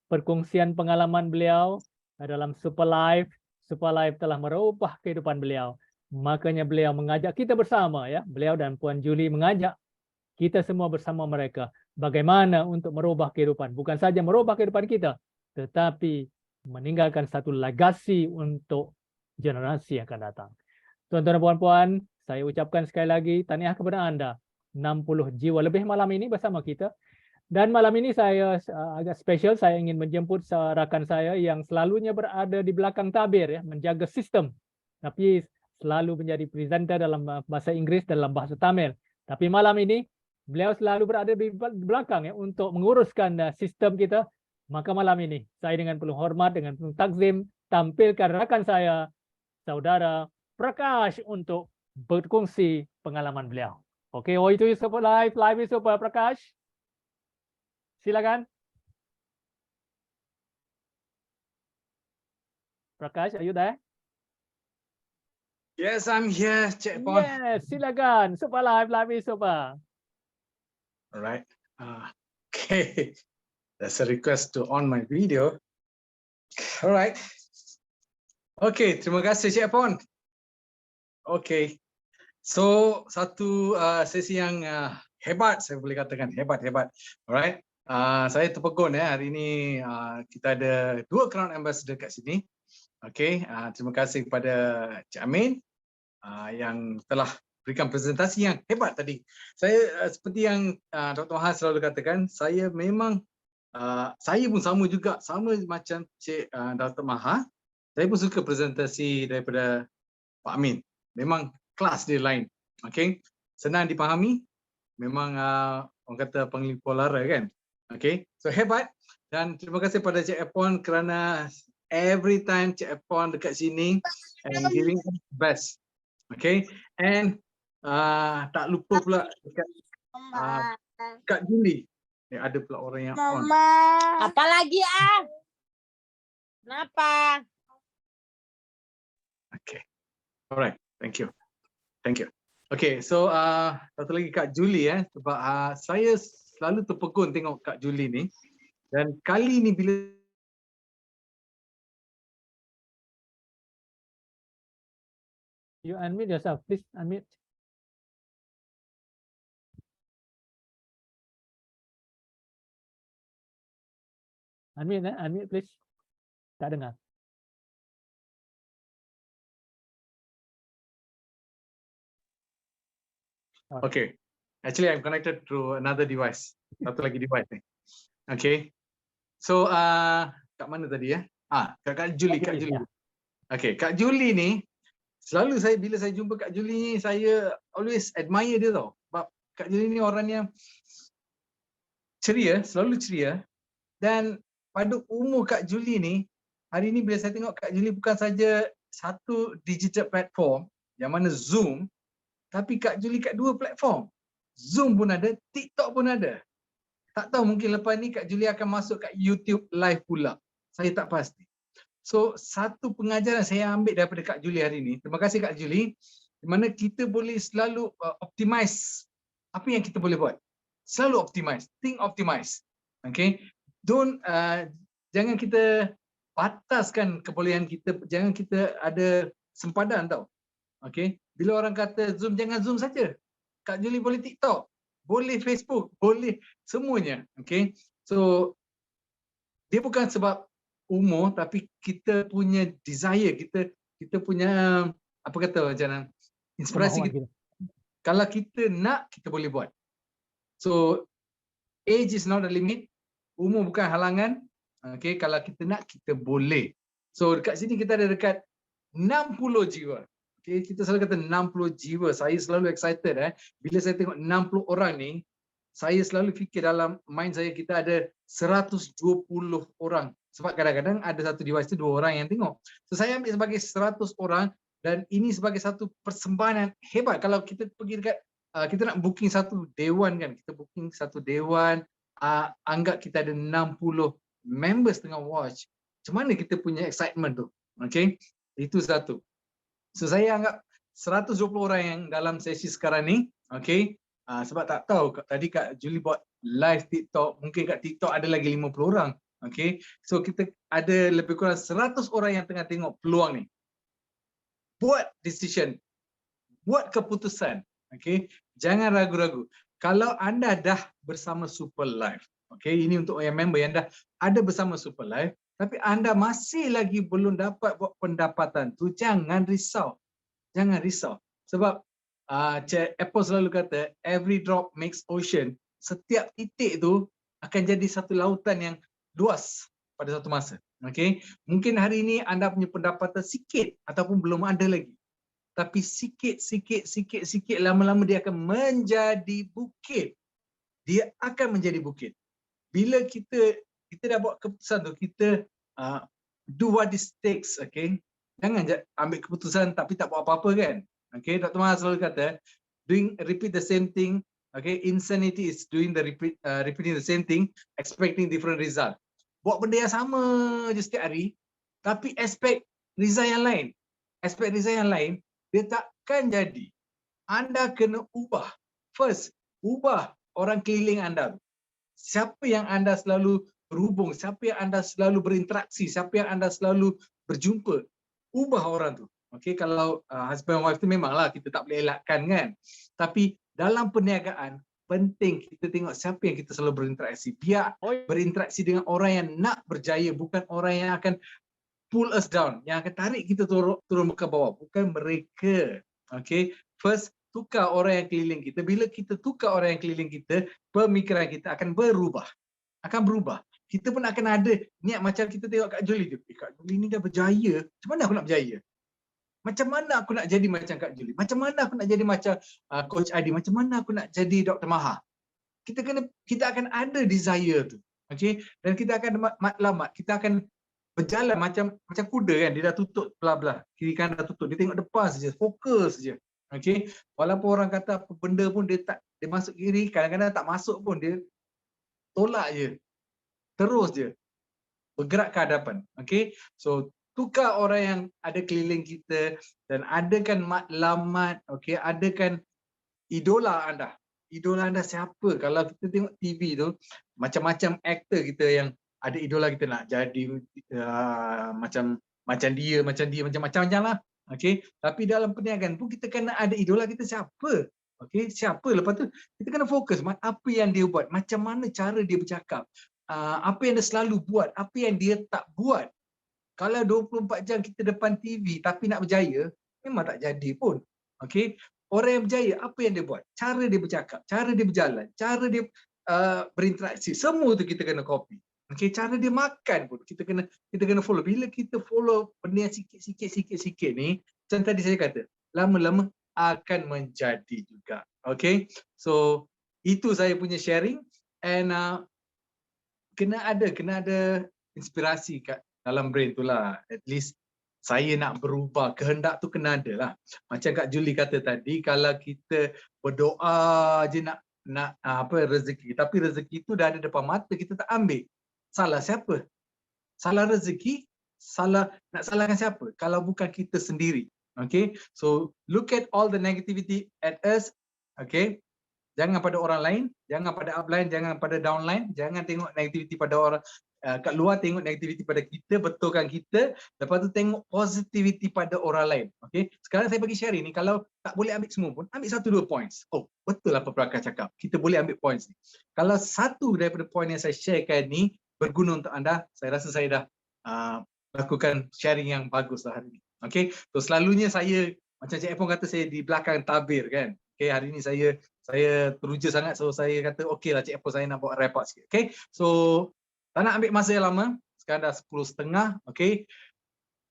perkongsian pengalaman beliau dalam Super Life. Super Life telah merubah kehidupan beliau. Makanya beliau mengajak kita bersama, ya. Beliau dan Puan Julie mengajak kita semua bersama mereka bagaimana untuk merubah kehidupan. Bukan saja merubah kehidupan kita, tetapi meninggalkan satu legasi untuk generasi yang akan datang. Tuan-tuan dan puan-puan, saya ucapkan sekali lagi tahniah kepada anda. 60 jiwa lebih malam ini bersama kita. Dan malam ini saya agak special, saya ingin menjemput rakan saya yang selalunya berada di belakang tabir, ya, menjaga sistem. Tapi selalu menjadi presenter dalam bahasa Inggris, dalam bahasa Tamil. Tapi malam ini beliau selalu berada di belakang, ya, untuk menguruskan sistem kita. Maka malam ini saya dengan penuh hormat, dengan penuh takzim tampilkan rakan saya, saudara Prakash, untuk berkongsi pengalaman beliau. Okey, itu Super Live, live is super. Prakash, silakan. Prakash, are you there? Yes, I'm here, Cik Pon. Yes, silakan. Super Live, live is super. All right. Okay. That's a request to on my video. All right. Okay, terima kasih Cik Pon. Okay. So, satu sesi yang hebat, saya boleh katakan hebat. Alright. Saya terpegun, ya, hari ini kita ada 2 Crown Ambassador kat sini. Okay, terima kasih kepada Cik Amin yang telah berikan presentasi yang hebat tadi. Saya seperti yang Dr. Maha selalu katakan, saya memang saya pun sama juga, sama macam Cik Dr. Maha. Saya pun suka presentasi daripada Pak Amin. Memang kelas dia lain. Okay, senang dipahami. Memang orang kata panggil polara, kan. Okay, so hebat. Dan terima kasih pada Cik Epon kerana every time Cik Epon dekat sini and giving us the best. Okay, and tak lupa pula dekat Kak Julie. Ada pula orang yang on. Apa lagi Kenapa? Okay, alright, thank you. Okay, so satu lagi Kak Julie, sebab saya selalu terpegun tengok Kak Julie ni, dan kali ni bila You unmute yourself, please unmute. Unmute, unmute please. Tak dengar. Okay. Actually, I'm connected to another device. Satu lagi device ni. Okay. So, kat mana tadi ya? Kak Julie, Kak Julie. Ya. Okay, Kak Julie ni selalu bila saya jumpa Kak Julie ni, saya always admire dia tau. Sebab Kak Julie ni orang yang ceria, selalu ceria. Dan pada umur Kak Julie ni, hari ni bila saya tengok Kak Julie bukan saja satu digital platform yang mana Zoom, tapi Kak Julie kat dua platform. Zoom pun ada, TikTok pun ada. Tak tahu mungkin lepas ni Kak Julie akan masuk kat YouTube live pula. Saya tak pasti. So, satu pengajaran saya ambil daripada Kak Julie hari ni. Terima kasih Kak Julie. Di mana kita boleh selalu optimize apa yang kita boleh buat. Selalu optimize, think optimize. Okay. Jangan kita bataskan kebolehan kita, jangan kita ada sempadan tau. Okay. Bila orang kata Zoom, jangan Zoom saja. Kak Julie boleh TikTok, boleh Facebook, boleh semuanya. Okay. So, dia bukan sebab umur, tapi kita punya desire, kita punya apa kata macam mana, inspirasi kita. Kalau kita nak, kita boleh buat. So, age is not a limit. Umur bukan halangan. Okay, kalau kita nak, kita boleh. So, dekat sini kita ada dekat 60 jiwa. Okay, kita selalu kata 60 jiwa. Saya selalu excited. Bila saya tengok 60 orang ni, saya selalu fikir dalam mind saya kita ada 120 orang. Sebab kadang-kadang ada satu device tu 2 orang yang tengok. So, saya ambil sebagai 100 orang dan ini sebagai satu persembahan yang hebat. Kalau kita pergi dekat, kita nak booking satu dewan kan. Kita booking satu dewan, anggap kita ada 60 members tengah watch. Macam mana kita punya excitement tu? Okay, itu satu. So saya anggap 120 orang yang dalam sesi sekarang ni, okay. Sebab tak tahu, tadi Kak Julie buat live TikTok, mungkin kat TikTok ada lagi 50 orang. Okay, so kita ada lebih kurang 100 orang yang tengah tengok peluang ni. Buat decision, buat keputusan. Okay, jangan ragu-ragu. Kalau anda dah bersama Super Live, okay, ini untuk yang member yang dah ada bersama Super Live, tapi anda masih lagi belum dapat buat pendapatan tu, jangan risau. Jangan risau. Sebab Cik Apple selalu kata, every drop makes ocean. Setiap titik tu akan jadi satu lautan yang luas pada satu masa. Okay? Mungkin hari ini anda punya pendapatan sikit ataupun belum ada lagi. Tapi sikit, lama-lama dia akan menjadi bukit. Dia akan menjadi bukit. Bila kita dah buat keputusan tu, kita do what it takes, okay? Jangan ambil keputusan tapi tak buat apa-apa kan? Okay, Dr. Maha selalu kata, repeat the same thing, okay? Insanity is doing repeating the same thing, expecting different result. Buat benda yang sama je setiap hari, tapi aspek result yang lain. Aspek result yang lain, dia takkan jadi. Anda kena ubah. First, ubah orang keliling anda. Siapa yang anda selalu berhubung, siapa yang anda selalu berinteraksi, siapa yang anda selalu berjumpa, ubah orang tu. Okay, kalau husband and wife tu memanglah kita tak boleh elakkan kan. Tapi dalam perniagaan, penting kita tengok siapa yang kita selalu berinteraksi. Biar berinteraksi dengan orang yang nak berjaya, bukan orang yang akan pull us down, yang akan tarik kita turun ke bawah, bukan mereka. Okay, first tukar orang yang keliling kita. Bila kita tukar orang yang keliling kita, pemikiran kita akan berubah. Akan berubah. Kita pun akan ada niat macam kita tengok Kak Julie. Kak Julie ni dah berjaya. Macam mana aku nak berjaya? Macam mana aku nak jadi macam Kak Julie? Macam mana aku nak jadi macam Coach Adi? Macam mana aku nak jadi Dr. Maha? Kita akan ada desire tu. Okay? Dan kita akan matlamat. Kita akan berjalan macam kuda kan. Dia dah tutup belah-belah. Kiri kanan dah tutup. Dia tengok depan saja. Fokus saja. Okay? Walaupun orang kata apa benda pun dia masuk kiri, kadang-kadang tak masuk pun, dia tolak je. Terus je. Bergerak ke hadapan. Okay? So, tukar orang yang ada keliling kita dan adakan matlamat, okay? Adakan idola anda. Idola anda siapa? Kalau kita tengok TV tu, macam-macam aktor kita yang ada idola kita nak jadi macam dia, macam-macam lah. Okay? Tapi dalam perniagaan pun kita kena ada idola kita siapa? Okay? Siapa? Lepas tu kita kena fokus apa yang dia buat, macam mana cara dia bercakap, apa yang dia selalu buat, apa yang dia tak buat. Kalau 24 jam kita depan TV tapi nak berjaya, memang tak jadi pun. Okey, orang yang berjaya apa yang dia buat? Cara dia bercakap, cara dia berjalan, cara dia berinteraksi, semua tu kita kena copy. Okey, cara dia makan pun kita kena follow. Bila kita follow benda yang sikit ni, macam tadi saya kata, lama-lama akan menjadi juga. Okey, so itu saya punya sharing, and kena ada inspirasi kat dalam brain tu lah. At least saya nak berubah, kehendak tu kena ada lah. Macam Kak Julie kata tadi, kalau kita berdoa je nak rezeki, tapi rezeki tu dah ada depan mata, kita tak ambil. Salah siapa? Salah rezeki, nak salahkan siapa? Kalau bukan kita sendiri. Okay, so look at all the negativity at us. Okay, jangan pada orang lain, jangan pada upline, jangan pada downline, jangan tengok negativity pada orang kat luar, tengok negativity pada kita, betulkan kita, lepas tu tengok positivity pada orang lain. Okay, sekarang saya bagi sharing ni, kalau tak boleh ambil semua pun, ambil 1-2 points. Oh, betul apa Prakash cakap, kita boleh ambil points ni. Kalau satu daripada point yang saya sharekan ni berguna untuk anda, saya rasa saya dah lakukan sharing yang bagus lah hari ni. Okay, so selalunya saya, macam Cik Epon kata, saya di belakang tabir kan. Okay, hari ni saya teruja sangat, so saya kata okey lah Cik Epon, saya nak buat report sikit. Okay, so tak nak ambil masa yang lama, sekarang dah 10.30. Okay,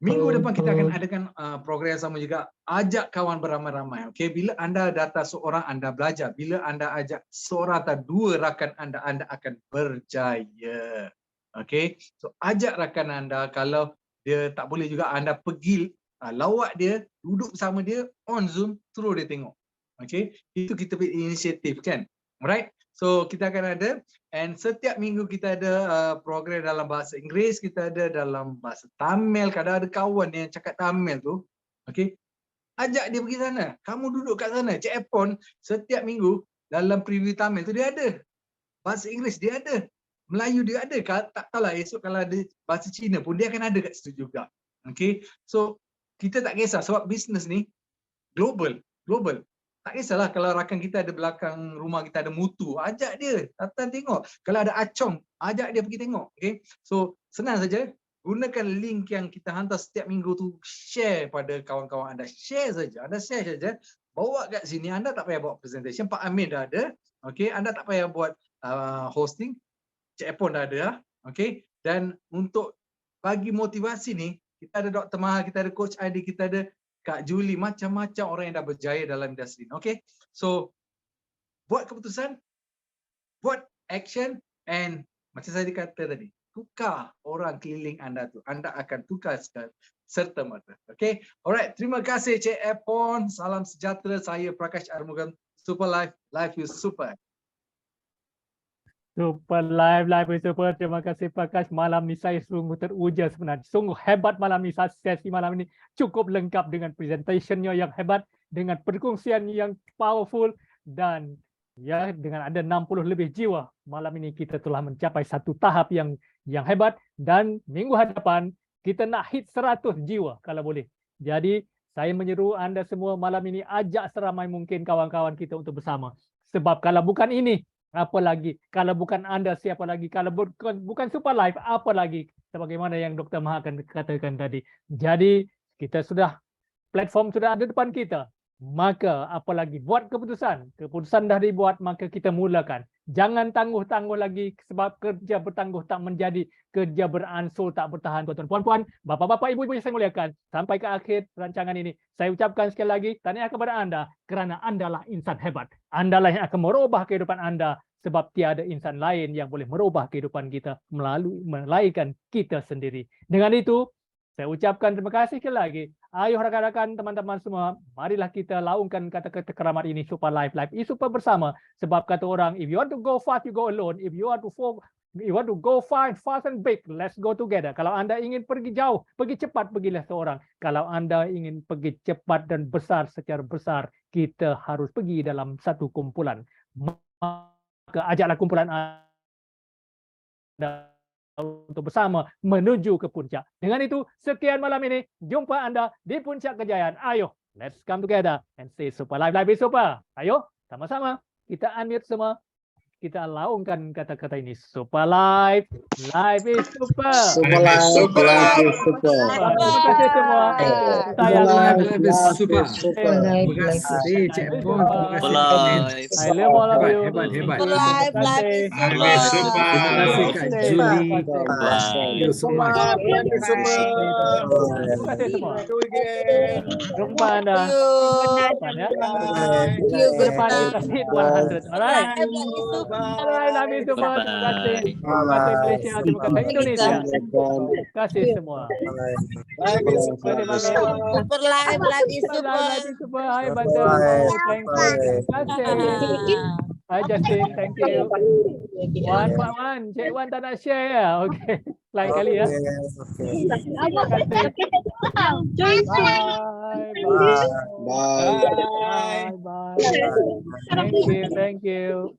minggu depan kita akan adakan program yang sama juga, ajak kawan beramai-ramai. Okay, bila anda datang seorang, anda belajar. Bila anda ajak seorang atau dua rakan anda, anda akan berjaya. Okay, so ajak rakan anda. Kalau dia tak boleh juga, anda pergi lawak dia, duduk bersama dia on Zoom, terus dia tengok. Okay, itu kita buat inisiatif kan. Alright, so kita akan ada, and setiap minggu kita ada program dalam bahasa Inggeris, kita ada dalam bahasa Tamil. Kadang ada kawan yang cakap Tamil tu, okay, ajak dia pergi sana, kamu duduk kat sana. Cik Epon setiap minggu dalam preview Tamil tu dia ada, bahasa Inggeris dia ada, Melayu dia ada. Tak tahulah esok kalau ada bahasa Cina pun dia akan ada kat situ juga. Okay, so kita tak kisah sebab bisnes ni global. Tak kisahlah kalau rakan kita ada belakang rumah kita ada Mutu, ajak dia datang tengok. Kalau ada Acong, ajak dia pergi tengok. Okay, so senang saja, gunakan link yang kita hantar setiap minggu tu, share pada kawan-kawan anda. Share saja, anda share saja, bawa kat sini. Anda tak payah buat presentation, Pak Amin dah ada. Okay, anda tak payah buat hosting, Cik Epon dah ada. Okay, dan untuk bagi motivasi ni, kita ada Dr. Maha, kita ada Coach Adi, kita ada Kak Julie, macam-macam orang yang dah berjaya dalam industri. Okay, so buat keputusan, buat action, and macam saya kata tadi, tukar orang keliling anda tu, anda akan tukar serta merta. Okay, alright, terima kasih Cik Epon, salam sejahtera. Saya Prakash Arumugam, Super Life, Life is Super. Super live super. Terima kasih Prakash. Malam ni saya sungguh teruja sebenarnya. Sungguh hebat malam ni. Sesi malam ini cukup lengkap dengan presentationnya yang hebat, dengan perkongsian yang powerful, dan ya dengan ada 60 lebih jiwa. Malam ini kita telah mencapai satu tahap yang hebat, dan minggu hadapan kita nak hit 100 jiwa kalau boleh. Jadi saya menyeru anda semua malam ini, ajak seramai mungkin kawan-kawan kita untuk bersama. Sebab kalau bukan ini, apa lagi? Kalau bukan anda, siapa lagi? Kalau bukan Super Life, apa lagi? Sebagaimana yang Dr. Maha akan katakan tadi. Jadi kita platform sudah ada depan kita. Maka apa lagi? Buat keputusan. Keputusan dah dibuat, maka kita mulakan. Jangan tangguh-tangguh lagi, sebab kerja bertangguh tak menjadi, kerja beransur tak bertahan. Tuan-tuan, puan-puan, bapa-bapa, ibu-ibu yang saya muliakan, sampai ke akhir rancangan ini, saya ucapkan sekali lagi tahniah kepada anda, kerana andalah insan hebat. Andalah yang akan merubah kehidupan anda, sebab tiada insan lain yang boleh merubah kehidupan kita melainkan kita sendiri. Dengan itu, saya ucapkan terima kasih sekali lagi. Ayuh rakan-rakan, teman-teman semua, marilah kita laungkan kata-kata keramat ini, Super Life, Life is Super bersama. Sebab kata orang, if you want to go fast, you go alone. If you want to go fast and big, let's go together. Kalau anda ingin pergi jauh, pergi cepat, pergilah seorang. Kalau anda ingin pergi cepat dan besar secara besar, kita harus pergi dalam satu kumpulan. Maka ajaklah kumpulan anda untuk bersama menuju ke puncak. Dengan itu, sekian malam ini. Jumpa anda di puncak kejayaan. Ayo, let's come together and say Super Life, Life is Super. Ayo, sama-sama kita unmute semua. kita laungkan kata-kata ini. Super live, live is super. Super Live is live, super. live is super. Terima kasih semua. Sayang Live is super. Super. Terima kasih Cik Epon. Terima kasih. Live. I love all of Hebat, you. hebat, hebat. Super live, live is Terima Live is super. super. Terima kasih Kak kasih. Julie. Terima kasih. Thank you so much. Terima kasih semua. Jumpa Anda. Depan ya. Thank you, good Depan kita night. hit 100. Alright. Live, live is super. Alright, love you semua. Terima kasih. Terima kasih Malaysia. Terima kasih Indonesia. Terima kasih semua. Terima kasih Mami. Super live, live is super. Live is super. Hai Banda. Oh, thank you. Terima kasih. Hai Justin, thank you. Wan, Pak Wan. Cik Wan tak nak share ya? Okey. Lain kali ya. Terima kasih. Bye. Bye. Bye. Bye. Bye. Thank you. Thank you.